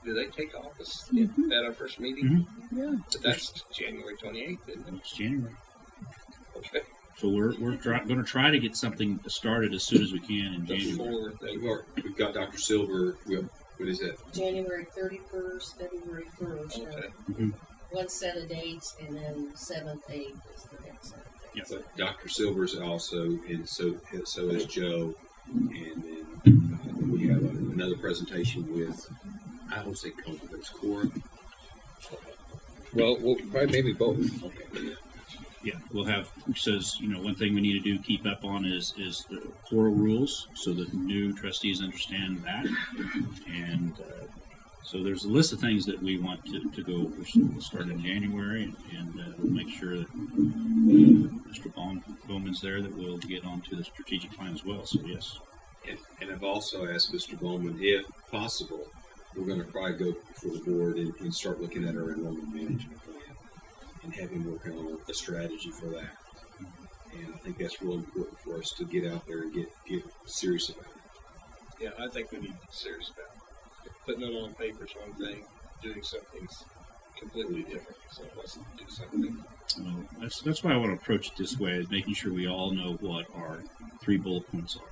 Speaker 7: do they take office at our first meeting?
Speaker 2: Yeah.
Speaker 7: But that's January 28th, isn't it?
Speaker 1: It's January.
Speaker 7: Okay.
Speaker 1: So we're going to try to get something started as soon as we can in January.
Speaker 3: We've got Dr. Silver. What is that?
Speaker 14: January 31st, February 1st.
Speaker 3: Okay.
Speaker 14: One set of dates, and then 7th, 8th is the next set of dates.
Speaker 1: Yep.
Speaker 3: But Dr. Silver's also, and so is Joe. And then we have another presentation with, I don't say Coma, but it's Cora.
Speaker 15: Well, probably maybe both.
Speaker 3: Okay.
Speaker 1: Yeah, we'll have, says, one thing we need to do, keep up on is the core rules so that new trustees understand that. And so there's a list of things that we want to go over. So we'll start in January, and we'll make sure that Mr. Bowman's there, that we'll get onto the strategic plan as well. So, yes.
Speaker 3: And I've also asked Mr. Bowman, if possible, we're going to probably go before the board and start looking at our enrollment management plan and have him working on a strategy for that. And I think that's really important for us to get out there and get serious about it.
Speaker 7: Yeah, I think we need to be serious about it. Putting it on paper is one thing, doing something's completely different. So let's do something.
Speaker 1: Well, that's why I want to approach it this way, is making sure we all know what our 3 bullet points are.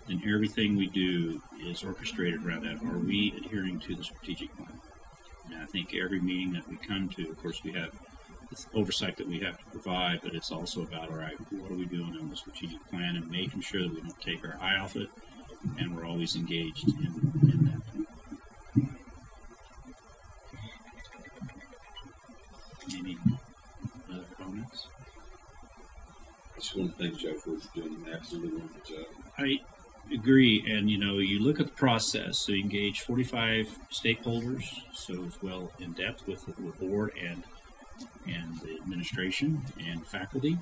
Speaker 1: And everything we do is orchestrated around that. Are we adhering to the strategic plan? And I think every meeting that we come to, of course, we have this oversight that we have to provide, but it's also about, all right, what are we doing in the strategic plan, and making sure that we don't take our eye off it, and we're always engaged in that. Any other comments?
Speaker 3: I just want to thank Joe for doing an absolutely wonderful job.
Speaker 1: I agree, and you look at the process. So you engage 45 stakeholders, so it's well in depth with the board and the administration and faculty.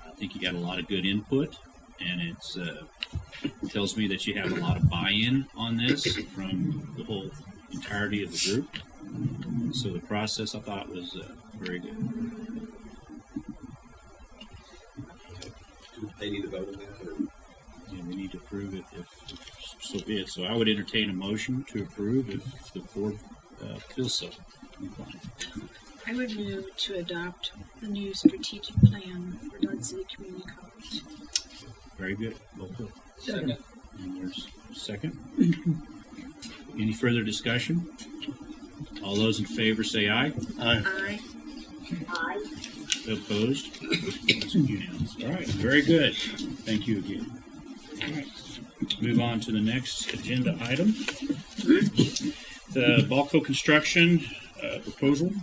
Speaker 1: I think you got a lot of good input, and it tells me that you have a lot of buy-in on this from the whole entirety of the group. So the process, I thought, was very good.
Speaker 3: They need to vote on that, or?
Speaker 1: Yeah, we need to approve it if so be it. So I would entertain a motion to approve if the board feels so inclined.
Speaker 6: I would move to adopt the new strategic plan for Dodge City Community College.
Speaker 1: Very good. Bolco.
Speaker 9: Second.
Speaker 1: And there's a second. Any further discussion? All those in favor say aye.
Speaker 6: Aye.
Speaker 1: Opposed? It's unanimous. All right. Very good. Thank you again. All right. Move on to the next agenda item. The Bolco construction proposal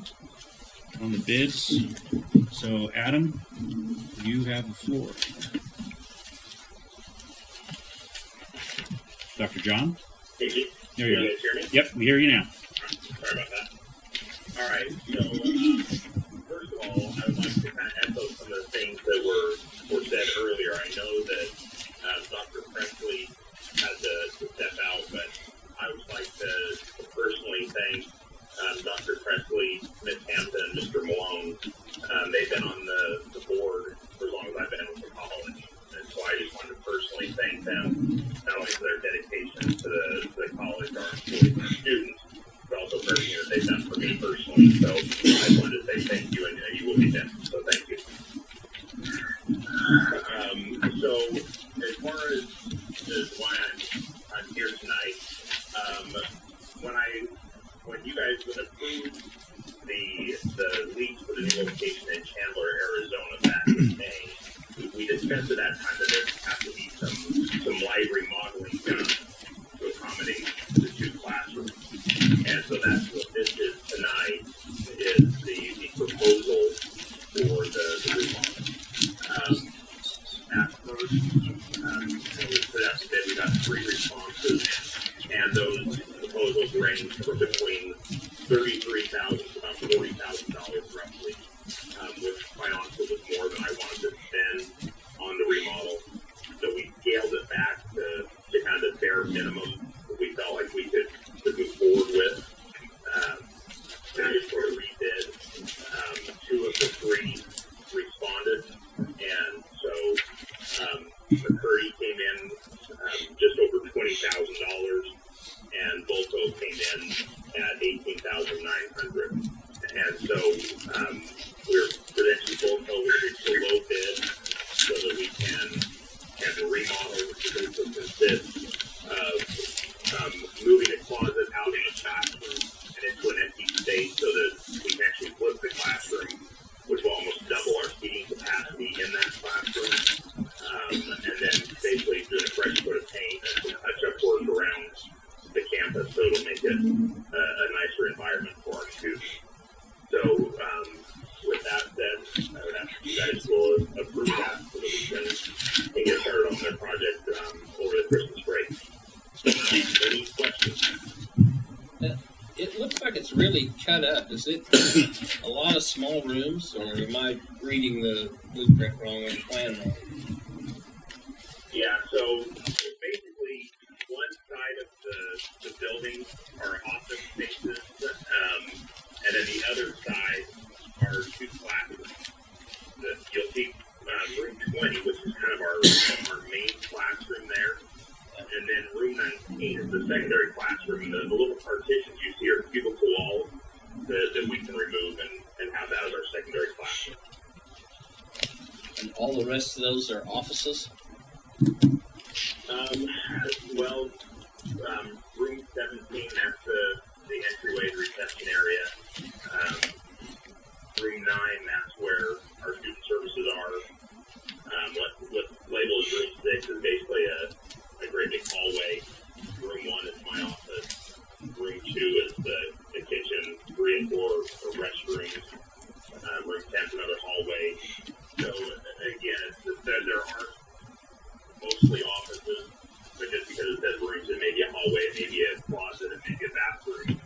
Speaker 1: on the bids. So, Adam, you have the floor. Dr. John?
Speaker 13: Hey,
Speaker 1: There you
Speaker 13: can
Speaker 1: go.
Speaker 13: you guys hear me?
Speaker 1: Yep, we hear you now.
Speaker 13: Sorry about that. All right, so first of all, I would like to kind of echo some of the things that were said earlier. I know that Dr. Presley had to step out, but I would like to personally thank Dr. Presley, Ms. Hampton, and Mr. Malone. They've been on the board for as long as I've been with the college. And so I just wanted to personally thank them, not only for their dedication to the college, our employees, and our students, but also for everything that they've done for me personally. So I just wanted to say thank you, and you will be missed. So thank you. So as far as why I'm here tonight, when you guys would approve the lease for the new location in Chandler, Arizona back in May, we discussed at that time that there have to be some light remodeling done to accommodate the 2 classrooms. And so that's what this is tonight, is the proposal for the remodel. At first, when we put out the bid, we got 3 responses, and those proposals range from between $33,000 to about $40,000 roughly, which quite honestly was more than I wanted to spend on the remodel. So we scaled it back to kind of the bare minimum that we felt like we could move forward with. That is for a rebid. 2 of the 3 responded, and so McCurdy came in just over $20,000, and Bolco came in at $18,900. And so we're presenting Bolco with a low bid, so the
Speaker 7: Is it a lot of small rooms, or am I reading the blueprint wrong or the plan wrong?
Speaker 13: Yeah, so basically one side of the building are office spaces, and then the other side are two classrooms. You'll see room 20, which is kind of our main classroom there. And then room 19 is the secondary classroom. And the little partitions you see are cubicle walls that we can remove and have that as our secondary classroom.
Speaker 7: And all the rest of those are offices?
Speaker 13: Room 17, that's the entryway, the reception area. Room 9, that's where our student services are. What's labeled as room 6 is basically a great big hallway. Room 1 is my office. Room 2 is the kitchen. 3 and 4 are restrooms. Room 10 is another hallway. So again, there are mostly offices, but just because it says rooms, it may be a hallway, it may be a closet, it may be a bathroom,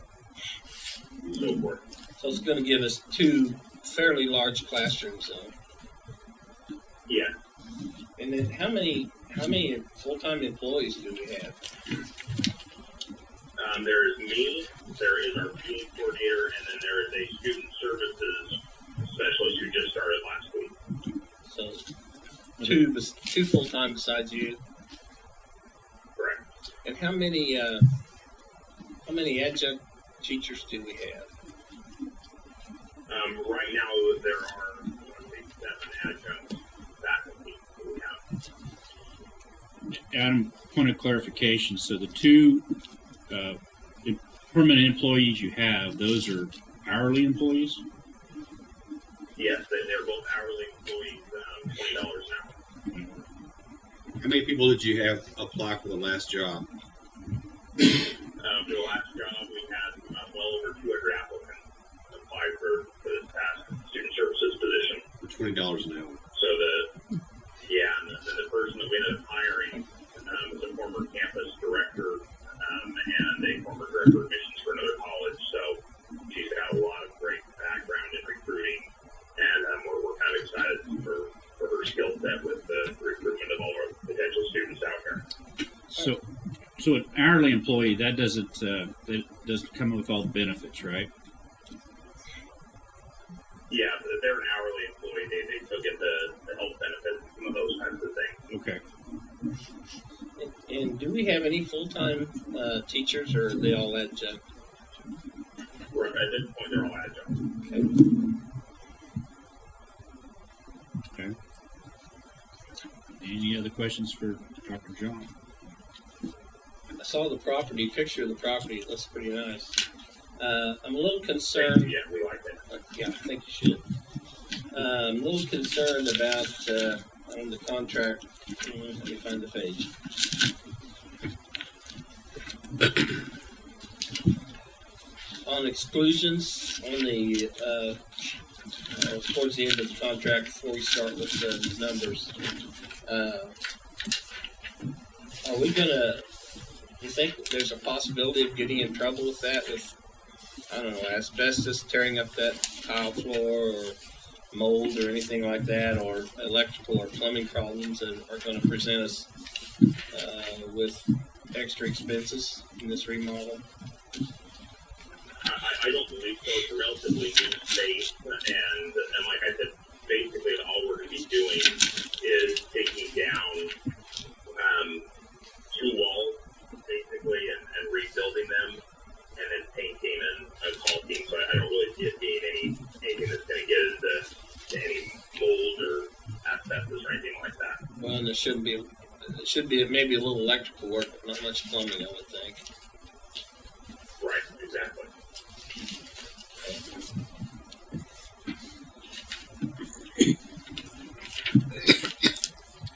Speaker 13: and so forth.
Speaker 7: So it's going to give us 2 fairly large classrooms, though.
Speaker 13: Yeah.
Speaker 7: And then how many full-time employees do we have?
Speaker 13: There is me, there is our meeting coordinator, and then there is a student services specialist who just started last week.
Speaker 7: So 2 full-time besides you?
Speaker 13: Correct.
Speaker 7: And how many adjunct teachers do we have?
Speaker 13: Right now, there are 7 adjunct faculty that we have.
Speaker 1: Adam, point of clarification. So the 2 permanent employees you have, those are hourly employees?
Speaker 13: Yes, they're both hourly employees, $20 an hour.
Speaker 3: How many people did you have apply for the last job?
Speaker 13: For the last job, we had well over 200 applicants apply for this past student services position.
Speaker 3: For $20 an hour.
Speaker 13: So the person that we ended up hiring was a former campus director and a former director of admissions for another college. So she's got a lot of great background in recruiting, and we're kind of excited for her skill set with the recruitment of all our potential students out here.
Speaker 1: So an hourly employee, that doesn't come with all the benefits, right?
Speaker 13: Yeah, they're an hourly employee. They still get the health benefits and some of those kinds of things.
Speaker 1: Okay.
Speaker 7: And do we have any full-time teachers, or are they all adjunct?
Speaker 13: At this point, they're all adjunct.
Speaker 1: Okay. Any other questions for Dr. John?
Speaker 7: I saw the picture of the property. It looks pretty nice. I'm a little concerned.
Speaker 13: Yeah, we like that.
Speaker 7: Yeah, I think you should. I'm a little concerned about on the contract. Let me find the page. On exclusions, on the towards the end of the contract, before we start with the numbers, are we gonna? Do you think there's a possibility of getting in trouble with that? With, I don't know, asbestos tearing up that tile floor, or mold, or anything like that, or electrical or plumbing problems that are going to present us with extra expenses in this remodel?
Speaker 13: I don't believe so. It's a relatively new space, and like I said, basically all we're going to be doing is taking down 2 walls, basically, and rebuilding them, and then painting and caulking. So I don't really see it being anything that's going to get into any mold or asbestos or anything like that.
Speaker 7: Well, and there should be maybe a little electrical work, but not much plumbing, I would think.
Speaker 13: Right, exactly.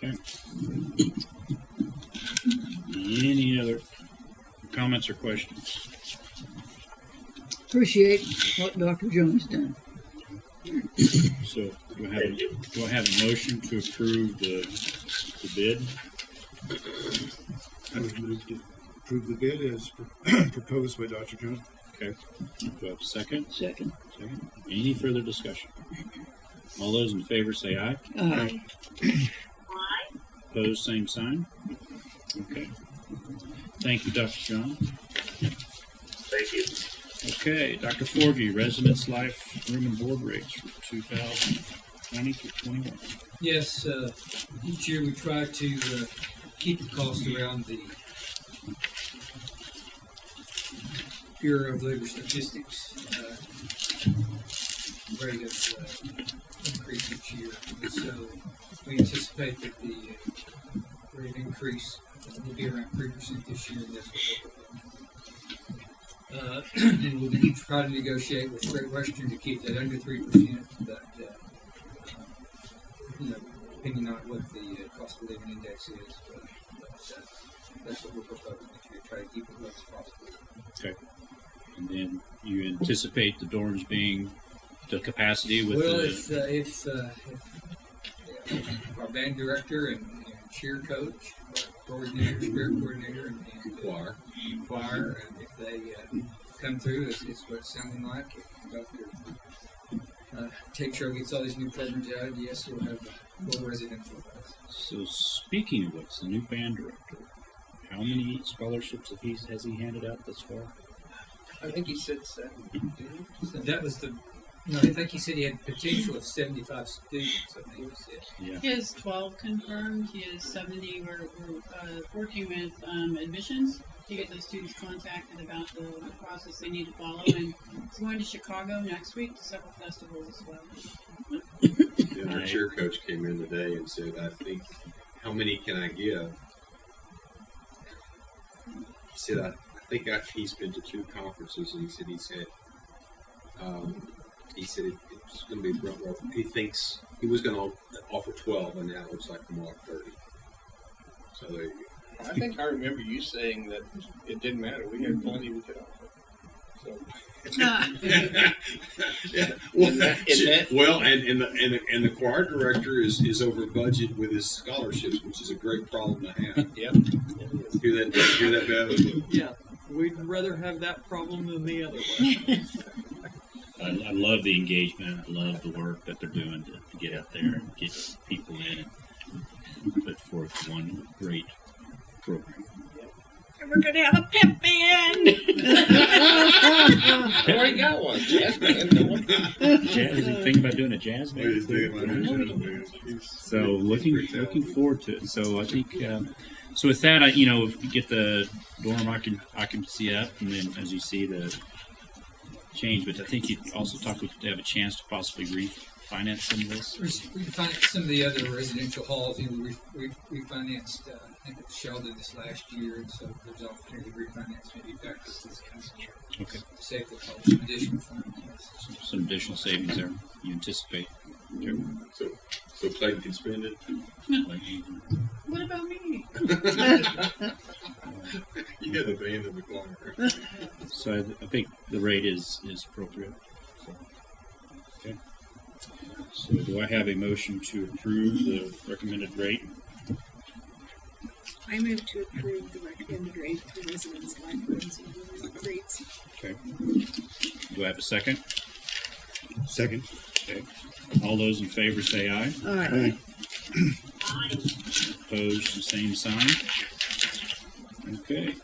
Speaker 1: Okay. Any other comments or questions?
Speaker 2: Appreciate what Dr. Jones done.
Speaker 1: So do I have a motion to approve the bid?
Speaker 4: I would move to approve the bid as proposed by Dr. Jones.
Speaker 1: Okay. Do I have a second?
Speaker 2: Second.
Speaker 1: Second. Any further discussion? All those in favor say aye.
Speaker 2: Aye.
Speaker 1: Opposed, same sign. Okay. Thank you, Dr. John.
Speaker 13: Thank you.
Speaker 1: Okay, Dr. Forgey, residence life room and board rates for 2020 to 21.
Speaker 9: Yes, each year we try to keep the cost around the Bureau of Labor Statistics rate of increase each year. So we anticipate that the rate of increase will be around 3% this year, and that's what and we'll try to negotiate with Great Western to keep that under 3%, but depending on what the cost of living index is, but that's what we're proposing to try to keep it low as possible.
Speaker 1: Okay. And then you anticipate the dorms being the capacity with
Speaker 9: if our band director and cheer coach, coordinator, spirit coordinator, and choir, and if they come through, it's what it's sounding like. If Dr. Takeover gets all these new programs out, yes, we'll have a full residential bus.
Speaker 1: So speaking of which, the new band director, how many scholarships has he handed out thus far?
Speaker 7: I think he said 7.
Speaker 9: So that was the. No, I think he said he had potential of 75 students. I think was it.
Speaker 1: Yeah.
Speaker 10: He has 12 confirmed. He has 70. We're working with admissions to get those students contacted about the process they need to follow. And he's going to Chicago next week to several festivals as well.
Speaker 3: Yeah, our cheer coach came in today and said, I think, how many can I give? He said, I think he's been to 2 conferences, and he said it's going to be, well, he thinks he was going to offer 12, and now it looks like more like 30. So there you go.
Speaker 7: I think I remember you saying that it didn't matter. We had plenty we could offer. So.
Speaker 3: Yeah. Well, and the choir director is over budget with his scholarships, which is a great problem to have.
Speaker 7: Yep.
Speaker 3: Hear that, Bev?
Speaker 11: Yeah, we'd rather have that problem than the other way.
Speaker 1: I love the engagement. I love the work that they're doing to get out there and get people in and put forth one great program.
Speaker 6: And we're going to have a pep band.
Speaker 7: I already got one. Jazz band.
Speaker 1: Is he thinking about doing a jazz band? So looking forward to it. So I think so with that, if you get the dorm occupancy up, and then as you see the change, but I think you also to have a chance to possibly refinance some of this.
Speaker 9: We financed some of the other residential halls. We refinanced, I think, with Sheldon this last year, and so there's opportunity to refinance maybe back to this country.
Speaker 1: Okay.
Speaker 9: To save the cost, some additional funds.
Speaker 1: Some additional savings there. You anticipate? Okay.
Speaker 3: So Clayton can spend it.
Speaker 10: What about me?
Speaker 3: You have the band in the choir.
Speaker 1: So I think the rate is appropriate. So, okay. So do I have a motion to approve the recommended rate?
Speaker 6: I move to approve the recommended rate for residents' life rooms and board rates.
Speaker 1: Okay. Do I have a second?
Speaker 4: Second.
Speaker 1: Okay. All those in favor say aye.
Speaker 2: Aye.
Speaker 1: Opposed, the same sign. Okay.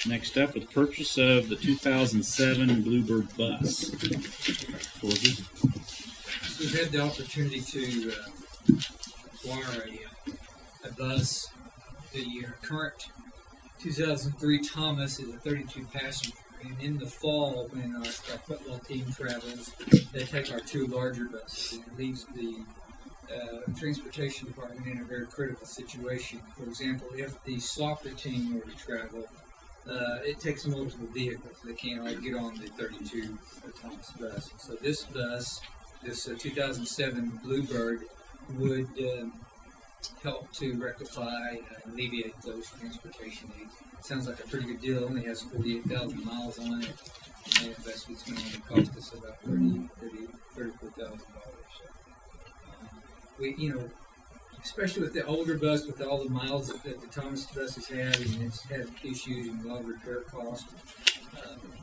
Speaker 1: Next up, with purchase of the 2007 Bluebird bus. Forgey.
Speaker 9: So we've had the opportunity to acquire a bus. The current 2003 Thomas is a 32 passenger, and in the fall, when our football team travels, they take our 2 larger buses, and it leaves the transportation department in a very critical situation. For example, if the soccer team were to travel, it takes multiple vehicles. They can't all get on the 32 Thomas bus. So this bus, this 2007 Bluebird, would help to rectify and alleviate those transportation needs. Sounds like a pretty good deal. It only has 48,000 miles on it. And the investment's going to cost us about $34,000. We, especially with the older bus, with all the miles that the Thomas bus has had, and it's had issues and a lot of repair costs.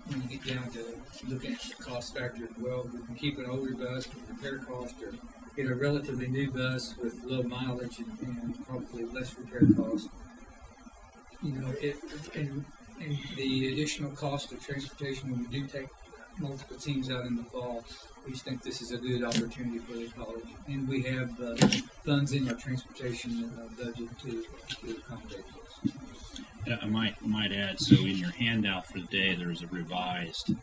Speaker 9: when you get down to looking at the cost factor as well, we can keep an older bus with repair cost, or get a relatively new bus with low mileage and probably less repair cost. You know, and the additional cost of transportation when we do take multiple teams out in the fall, we just think this is a good opportunity for the college, and we have funds in our transportation budget to accommodate this.
Speaker 1: I might add, so in your handout for the day, there's a revised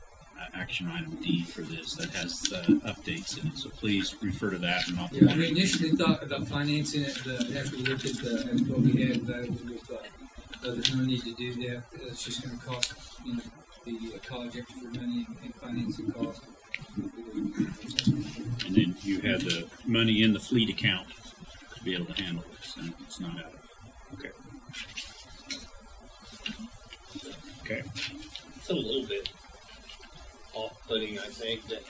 Speaker 1: action item D for this that has updates in it. So please refer to that. And
Speaker 9: Yeah, we initially thought about financing it, but after we looked at what we had available, we thought there's no need to do that. It's just going to cost the college extra money and financing costs.
Speaker 1: And then you had the money in the fleet account to be able to handle this, and it's not out of. Okay. Okay.
Speaker 7: It's a little bit off-putting, I think, that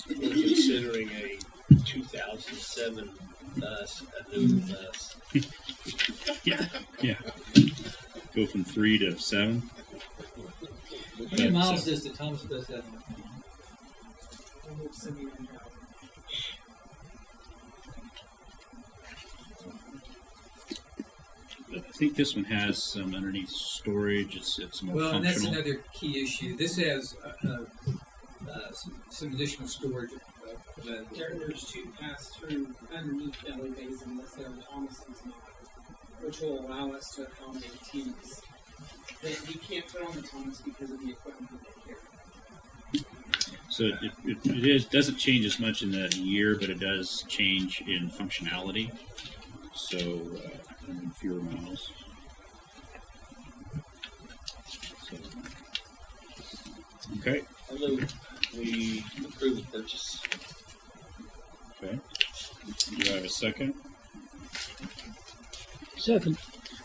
Speaker 7: we're considering a 2007 bus a new bus.
Speaker 1: Yeah. Go from 3 to 7.
Speaker 9: How many miles does the Thomas bus have?
Speaker 1: I think this one has some underneath storage. It's more
Speaker 9: Well, and that's
Speaker 1: functional.
Speaker 9: another key issue. This has some additional storage available.
Speaker 11: There's two pass-through underneath belly bays in this there Thomas's not, which will allow us to accommodate teams that we can't put on the Thomas because of the equipment that they carry.
Speaker 1: So it doesn't change as much in the year, but it does change in functionality. So fewer miles. So, okay.
Speaker 7: I move we approve the purchase.
Speaker 1: Okay. Do I have a second?
Speaker 2: Second.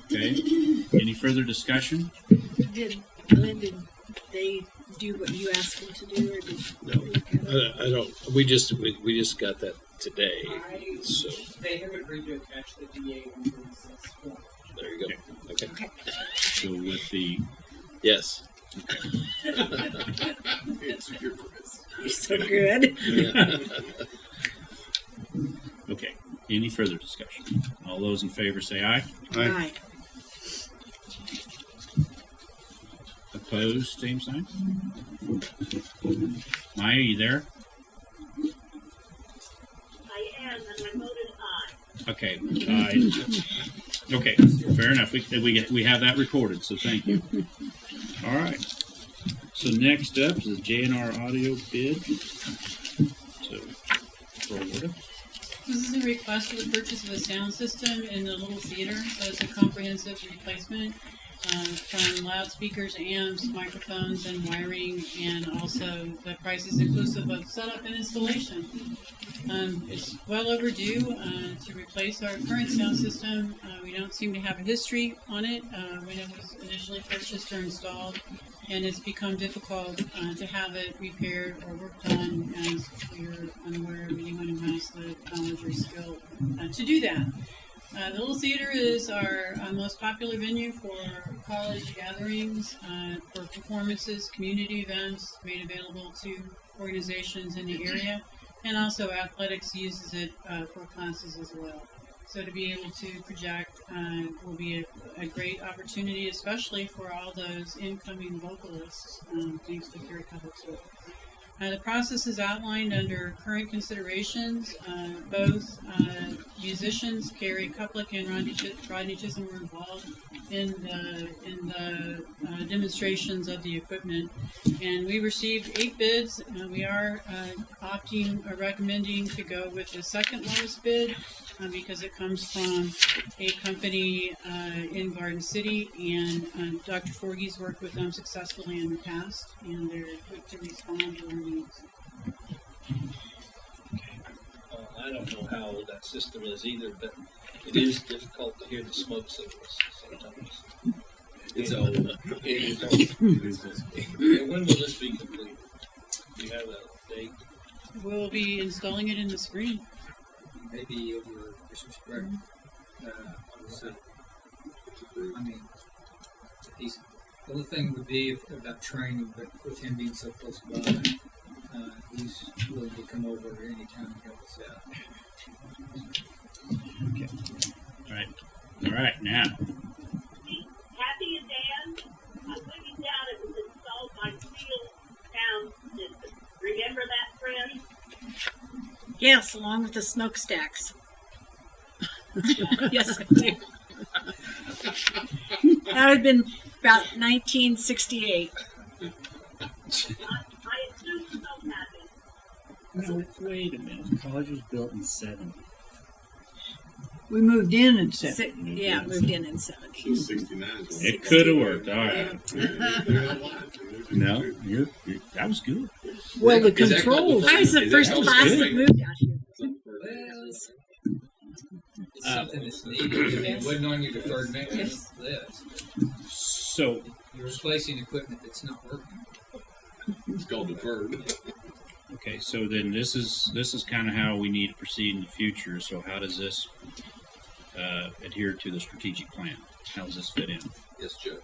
Speaker 1: Okay. Any further discussion?
Speaker 6: Did Glendon, they do what you asked them to do, or did
Speaker 15: No, I don't. We just got that today. So
Speaker 11: They have agreed to attach the DA 146 form.
Speaker 15: there you go. Okay.
Speaker 1: So with the
Speaker 15: Yes.
Speaker 6: You're so good.
Speaker 1: okay. Any further discussion? All those in favor say aye.
Speaker 6: Aye.
Speaker 1: Opposed, same sign. Maya, you there?
Speaker 16: I am, and I voted aye.
Speaker 1: Okay. Okay. Fair enough. We have that recorded. So thank you. All right. So next up is the J&R audio bid. So, Holwerda.
Speaker 10: This is a request for the purchase of a sound system in the little theater. So it's a comprehensive replacement from loudspeakers, amps, microphones, and wiring, and also the price is inclusive of setup and installation. It's well overdue to replace our current sound system. We don't seem to have a history on it when it was initially purchased or installed, and it's become difficult to have it repaired or worked on, as we're unaware of anyone who has the knowledge or skill to do that. The Little Theater is our most popular venue for college gatherings, for performances, community events made available to organizations in the area, and also athletics uses it for classes as well. So to be able to project will be a great opportunity, especially for all those incoming vocalists, thanks to Carrie Public. The process is outlined under current considerations. Both musicians, Carrie Kuplick and Rodney Chisholm, were involved in the demonstrations of the equipment. And we received 8 bids. We are recommending to go with the second lowest bid because it comes from a company in Garden City, and Dr. Forgey's worked with them successfully in the past, and they're quick to respond to our needs.
Speaker 7: I don't know how old that system is either, but it is difficult to hear the smoke signals sometimes.
Speaker 15: It's old.
Speaker 7: And when will this be complete? Do you have a date?
Speaker 10: We'll be installing it in the screen.
Speaker 9: Maybe over Christmas break. So, I mean, decent. The only thing would be about training, but with him being so close by, he's willing to come over anytime and help us out.
Speaker 1: All right, now.
Speaker 16: Kathy and Dan, I'm looking down at the installed by Steel Town system. Remember that, friend?
Speaker 6: Yes, along with the smokestacks. Yes, I do. That would have been about 1968.
Speaker 16: I assume so, Kathy.
Speaker 1: No, wait a minute. College was built in 70.
Speaker 2: We moved in 70.
Speaker 6: Yeah, moved in 70.
Speaker 3: 69.
Speaker 1: It could have worked. All right. No, that was good.
Speaker 2: Well, the
Speaker 3: Is that called
Speaker 2: controls.
Speaker 6: I was the first
Speaker 1: that was
Speaker 6: class
Speaker 1: good.
Speaker 6: that moved out here.
Speaker 9: It's something that's needed. It wasn't on your deferred maintenance list.
Speaker 1: So,
Speaker 9: You're replacing equipment that's not working.
Speaker 3: It's called deferred.
Speaker 1: okay, so then this is kind of how we need to proceed in the future. So how does this adhere to the strategic plan? How does this fit in?
Speaker 3: Yes, Joe.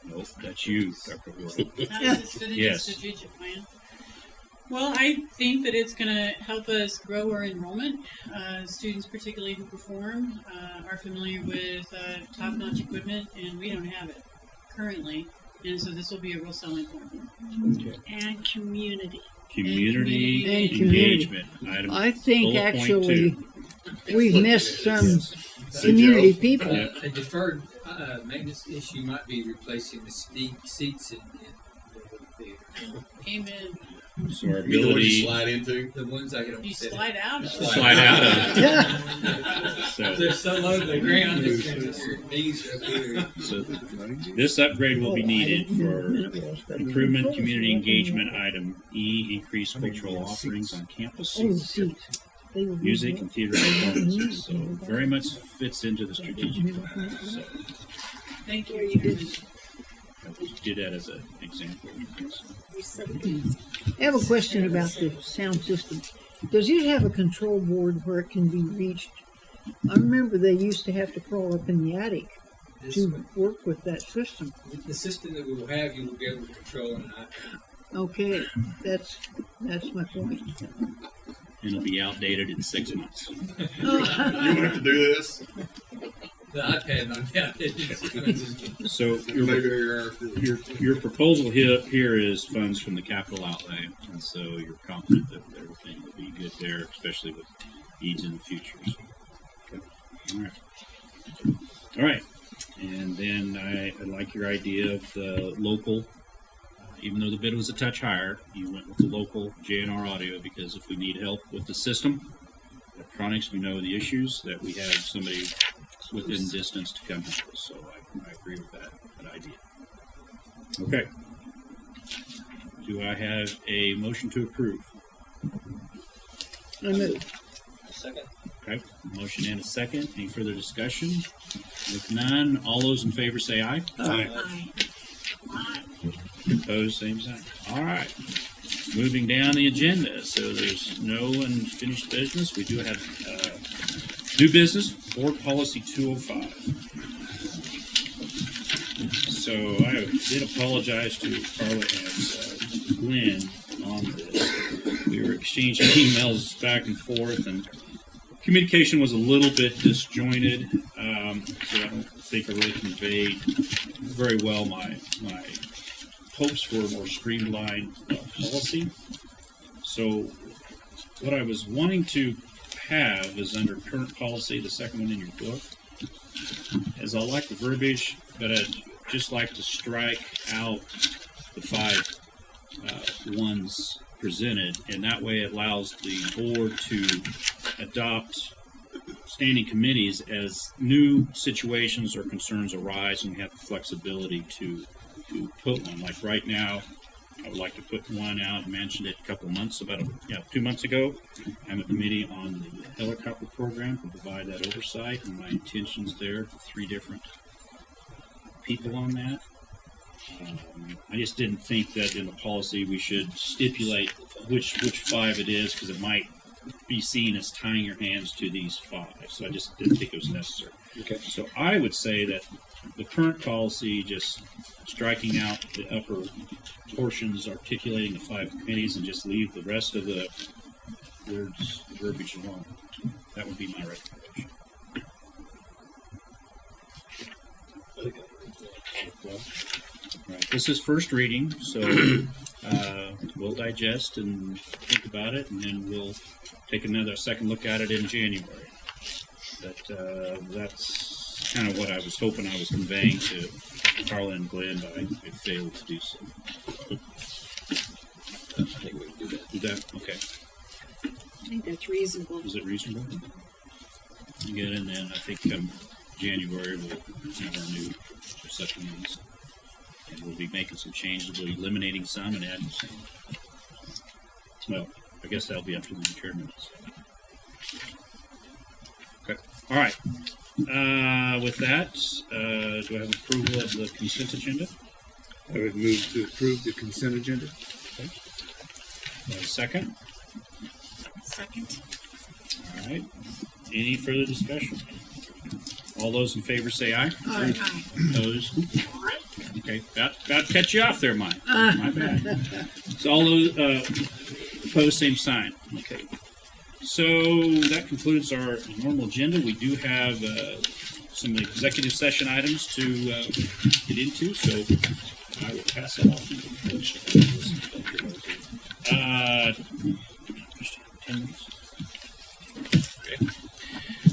Speaker 1: Nope, that's you, Dr. Holwerda.
Speaker 10: How does this fit into
Speaker 1: Yes.
Speaker 10: the strategic plan? Well, I think that it's going to help us grow our enrollment. Students, particularly who perform, are familiar with top-notch equipment, and we don't have it currently. And so this will be a real selling point.
Speaker 1: Okay.
Speaker 6: And community.
Speaker 1: Community
Speaker 2: And community.
Speaker 1: engagement. Item,
Speaker 2: I think
Speaker 1: bullet point
Speaker 2: actually
Speaker 1: 2.
Speaker 2: we've missed some community people.
Speaker 1: Yeah.
Speaker 9: A deferred maintenance issue might be replacing the seats in the theater.
Speaker 10: Amen.
Speaker 1: So our
Speaker 3: You know what you
Speaker 1: ability
Speaker 3: slide into?
Speaker 9: The ones I don't
Speaker 10: You
Speaker 9: sit in.
Speaker 10: slide out.
Speaker 1: slide out of. So,
Speaker 9: They're so low to the ground, your knees are up here.
Speaker 1: so this upgrade will be needed for improvement, community engagement. Item E, increased cultural offerings on campus.
Speaker 2: Oh, the seats. They were
Speaker 1: Music and theater performances. So very much fits into the strategic plan. So
Speaker 10: Thank you, Chairman.
Speaker 1: I did that as an example.
Speaker 2: I have a question about the sound system. Does it have a control board where it can be reached? I remember they used to have to crawl up in the attic to work with that system.
Speaker 9: The system that we will have, you will be able to control on an iPad.
Speaker 2: Okay, that's my point.
Speaker 1: It'll be outdated in 6 months.
Speaker 3: You want to do this?
Speaker 9: The iPad on that.
Speaker 1: So your proposal here is funds from the capital outlay, and so you're confident that everything will be good there, especially with needs in the future. So, okay. All right. And then I like your idea of the local. Even though the bid was a touch higher, you went with the local J&R Audio because if we need help with the system, electronics, we know the issues, that we have somebody within distance to come help us. So I agree with that idea. Okay. Do I have a motion to approve?
Speaker 2: I move.
Speaker 7: Second.
Speaker 1: Okay. Motion and a second. Any further discussion? If none, all those in favor say aye.
Speaker 6: Aye.
Speaker 1: Opposed, same sign. All right. Moving down the agenda. So there's no unfinished business. We do have new business, Board Policy 205. So I did apologize to Carla and Glenn on this. We were exchanging emails back and forth, and communication was a little bit disjointed. So I don't think I really conveyed very well my hopes for a more streamlined policy. So what I was wanting to have is under current policy, the second one in your book, is I like the verbiage, but I'd just like to strike out the 5 ones presented, and that way it allows the board to adopt standing committees as new situations or concerns arise, and we have the flexibility to put one. Like right now, I would like to put one out. I mentioned it a couple of months, 2 months ago. I'm a committee on the helicopter program to provide that oversight, and my intentions there, 3 different people on that. I just didn't think that in the policy we should stipulate which 5 it is, because it might be seen as tying your hands to these 5. So I just didn't think it was necessary.
Speaker 4: Okay.
Speaker 1: So I would say that the current policy, just striking out the upper portions articulating the 5 committees and just leave the rest of the words, verbiage alone. That would be my recommendation. Right. This is first reading, so we'll digest and think about it, and then we'll take another second look at it in January. But that's kind of what I was hoping I was conveying to Carla and Glenn, but I failed to do so.
Speaker 15: I think we can do that.
Speaker 1: Do that? Okay.
Speaker 6: I think that's reasonable.
Speaker 1: Is it reasonable? Good, and then I think January we'll have our new subcommittees. And we'll be making some changes. We'll be eliminating some and adding some. Well, I guess that'll be up to the chairman. Okay. All right. With that, do I have approval of the consent agenda?
Speaker 4: I would move to approve the consent agenda.
Speaker 1: Okay. Second?
Speaker 6: Second.
Speaker 1: All right. Any further discussion? All those in favor say aye.
Speaker 6: Aye.
Speaker 1: Opposed? Okay. Got to cut you off there, Mike. My bad. So all those opposed, same sign. Okay. So that concludes our normal agenda. We do have some executive session items to get into, so I will pass that off. 10 minutes.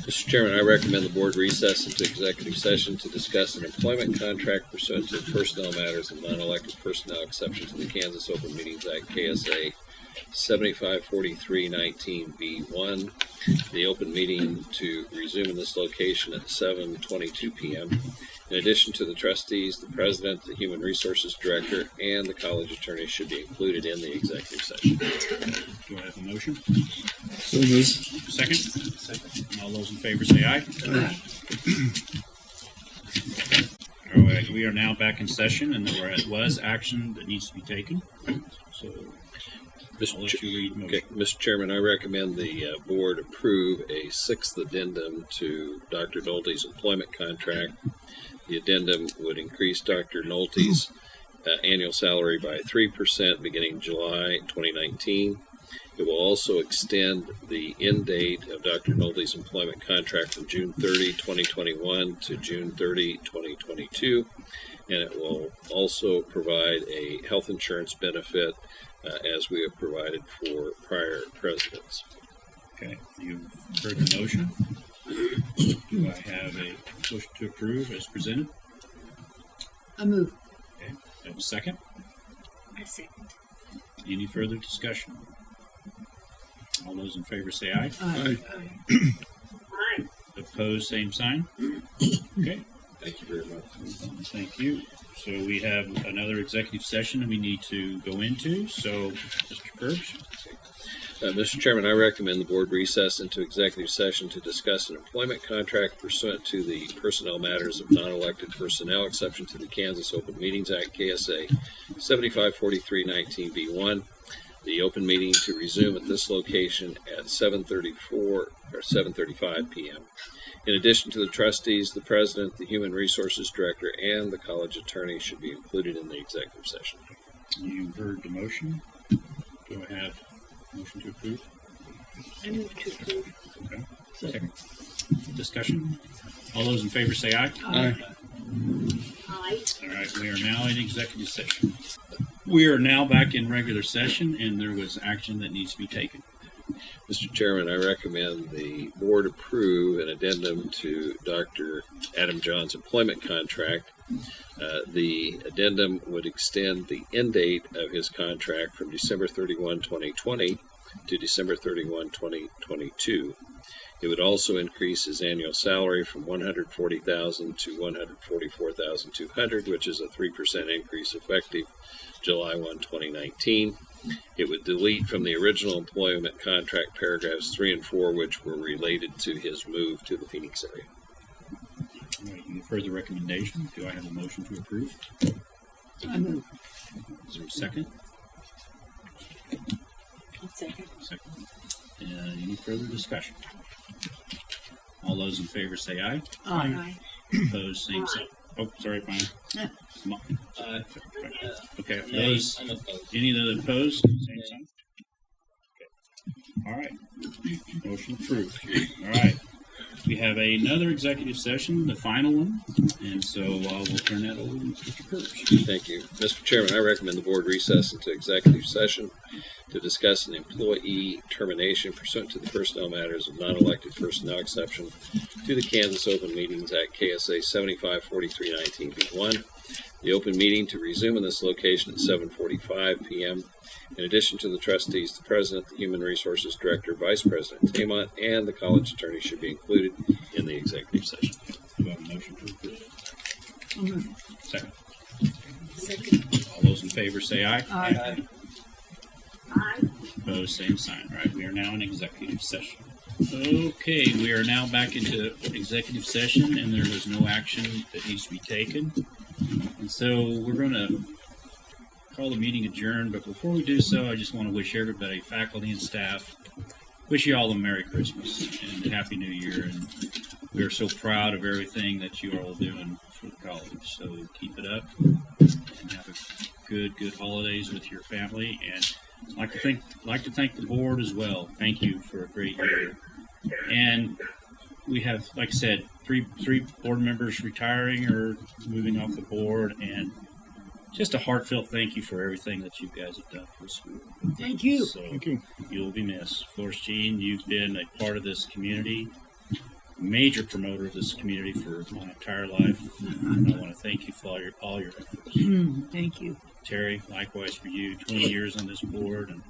Speaker 15: Mr. Chairman, I recommend the board recess into executive session to discuss an employment contract pursuant to personnel matters of non-elected personnel exception to the Kansas Open Meetings Act, KSA 754319B1. The open meeting to resume in this location at 7:22 p.m. In addition to the trustees, the president, the human resources director, and the college attorney should be included in the executive session.
Speaker 1: Do I have a motion?
Speaker 4: So moved.
Speaker 1: Second? Second. All those in favor say aye.
Speaker 6: Aye.
Speaker 1: All right, we are now back in session, and there was action that needs to be taken. So I'll let you read the motion.
Speaker 15: Okay, Mr. Chairman, I recommend the board approve a 6th addendum to Dr. Nolte's employment contract. The addendum would increase Dr. Nolte's annual salary by 3% beginning July 2019. It will also extend the end date of Dr. Nolte's employment contract from June 30, 2021 to June 30, 2022. And it will also provide a health insurance benefit as we have provided for prior presidents.
Speaker 1: Okay, you've heard the motion. Do I have a motion to approve as presented?
Speaker 2: I move.
Speaker 1: Okay, I have a second.
Speaker 6: A second.
Speaker 1: Any further discussion? All those in favor say aye.
Speaker 2: Aye.
Speaker 16: Aye.
Speaker 1: Opposed, same sign. Okay,
Speaker 15: Thank you very much.
Speaker 1: thank you. So we have another executive session we need to go into. So, Mr. Kirsch?
Speaker 15: Mr. Chairman, I recommend the board recess into executive session to discuss an employment contract pursuant to the personnel matters of non-elected personnel exception to the Kansas Open Meetings Act, KSA 754319B1. The open meeting to resume at this location at 7:35 p.m. In addition to the trustees, the president, the human resources director, and the college attorney should be included in the executive session.
Speaker 1: You heard the motion. Do I have a motion to approve?
Speaker 6: I move to approve.
Speaker 1: Okay. Second. Discussion? All those in favor say aye.
Speaker 2: Aye.
Speaker 16: Aye.
Speaker 1: All right, we are now in executive session. We are now back in regular session, and there was action that needs to be taken.
Speaker 15: Mr. Chairman, I recommend the board approve an addendum to Dr. Adam John's employment contract. The addendum would extend the end date of his contract from December 31, 2020 to December 31, 2022. It would also increase his annual salary from $140,000 to $144,200, which is a 3% increase effective July 1, 2019. It would delete from the original employment contract paragraphs 3 and 4, which were related to his move to the Phoenix area.
Speaker 1: All right, any further recommendation? Do I have a motion to approve?
Speaker 2: I move.
Speaker 1: Is there a second?
Speaker 6: Second.
Speaker 1: Second. Any further discussion? All those in favor say aye.
Speaker 2: Aye.
Speaker 1: Opposed, same sign. Oh, sorry, fine. Okay,
Speaker 7: Nay,
Speaker 1: those,
Speaker 7: I'm opposed.
Speaker 1: any of the opposed, same sign. Okay. All right, motion approved. All right, we have another executive session, the final one, and so we'll turn that over to Mr. Kurtz.
Speaker 15: Thank you. Mr. Chairman, I recommend the board recess into executive session to discuss an employee termination pursuant to the personnel matters of non-elected personnel exception to the Kansas Open Meetings Act, KSA 754319B1. The open meeting to resume in this location at 7:45 p.m. In addition to the trustees, the president, the human resources director, vice president Tamont, and the college attorney should be included in the executive session.
Speaker 1: Do I have a motion to approve? Second.
Speaker 14: Second.
Speaker 1: All those in favor say aye.
Speaker 2: Aye.
Speaker 1: Opposed, same sign. All right, we are now in executive session. Okay, we are now back into executive session, and there is no action that needs to be taken. And so we're going to call the meeting adjourned, but before we do so, I just want to wish everybody, faculty and staff, wish you all a Merry Christmas and a Happy New Year. And we are so proud of everything that you are all doing for the college. So keep it up and have a good holidays with your family. And I'd like to thank the board as well. Thank you for a great year. And we have, like I said, three board members retiring or moving off the board, and just a heartfelt thank you for everything that you guys have done for the school.
Speaker 2: Thank you.
Speaker 1: So you'll be missed. Flores Jean, you've been a part of this community, major promoter of this community for my entire life. And I want to thank you for all your efforts.
Speaker 2: Thank you.
Speaker 1: Terry, likewise for you, 20 years on this board, and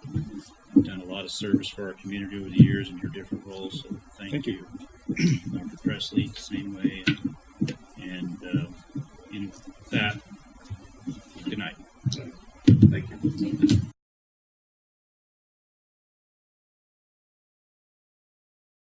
Speaker 1: you've done a lot of service for our community over the years in your different roles, so thank you. Dr. Presley, same way, and with that, good night.
Speaker 3: Thank you.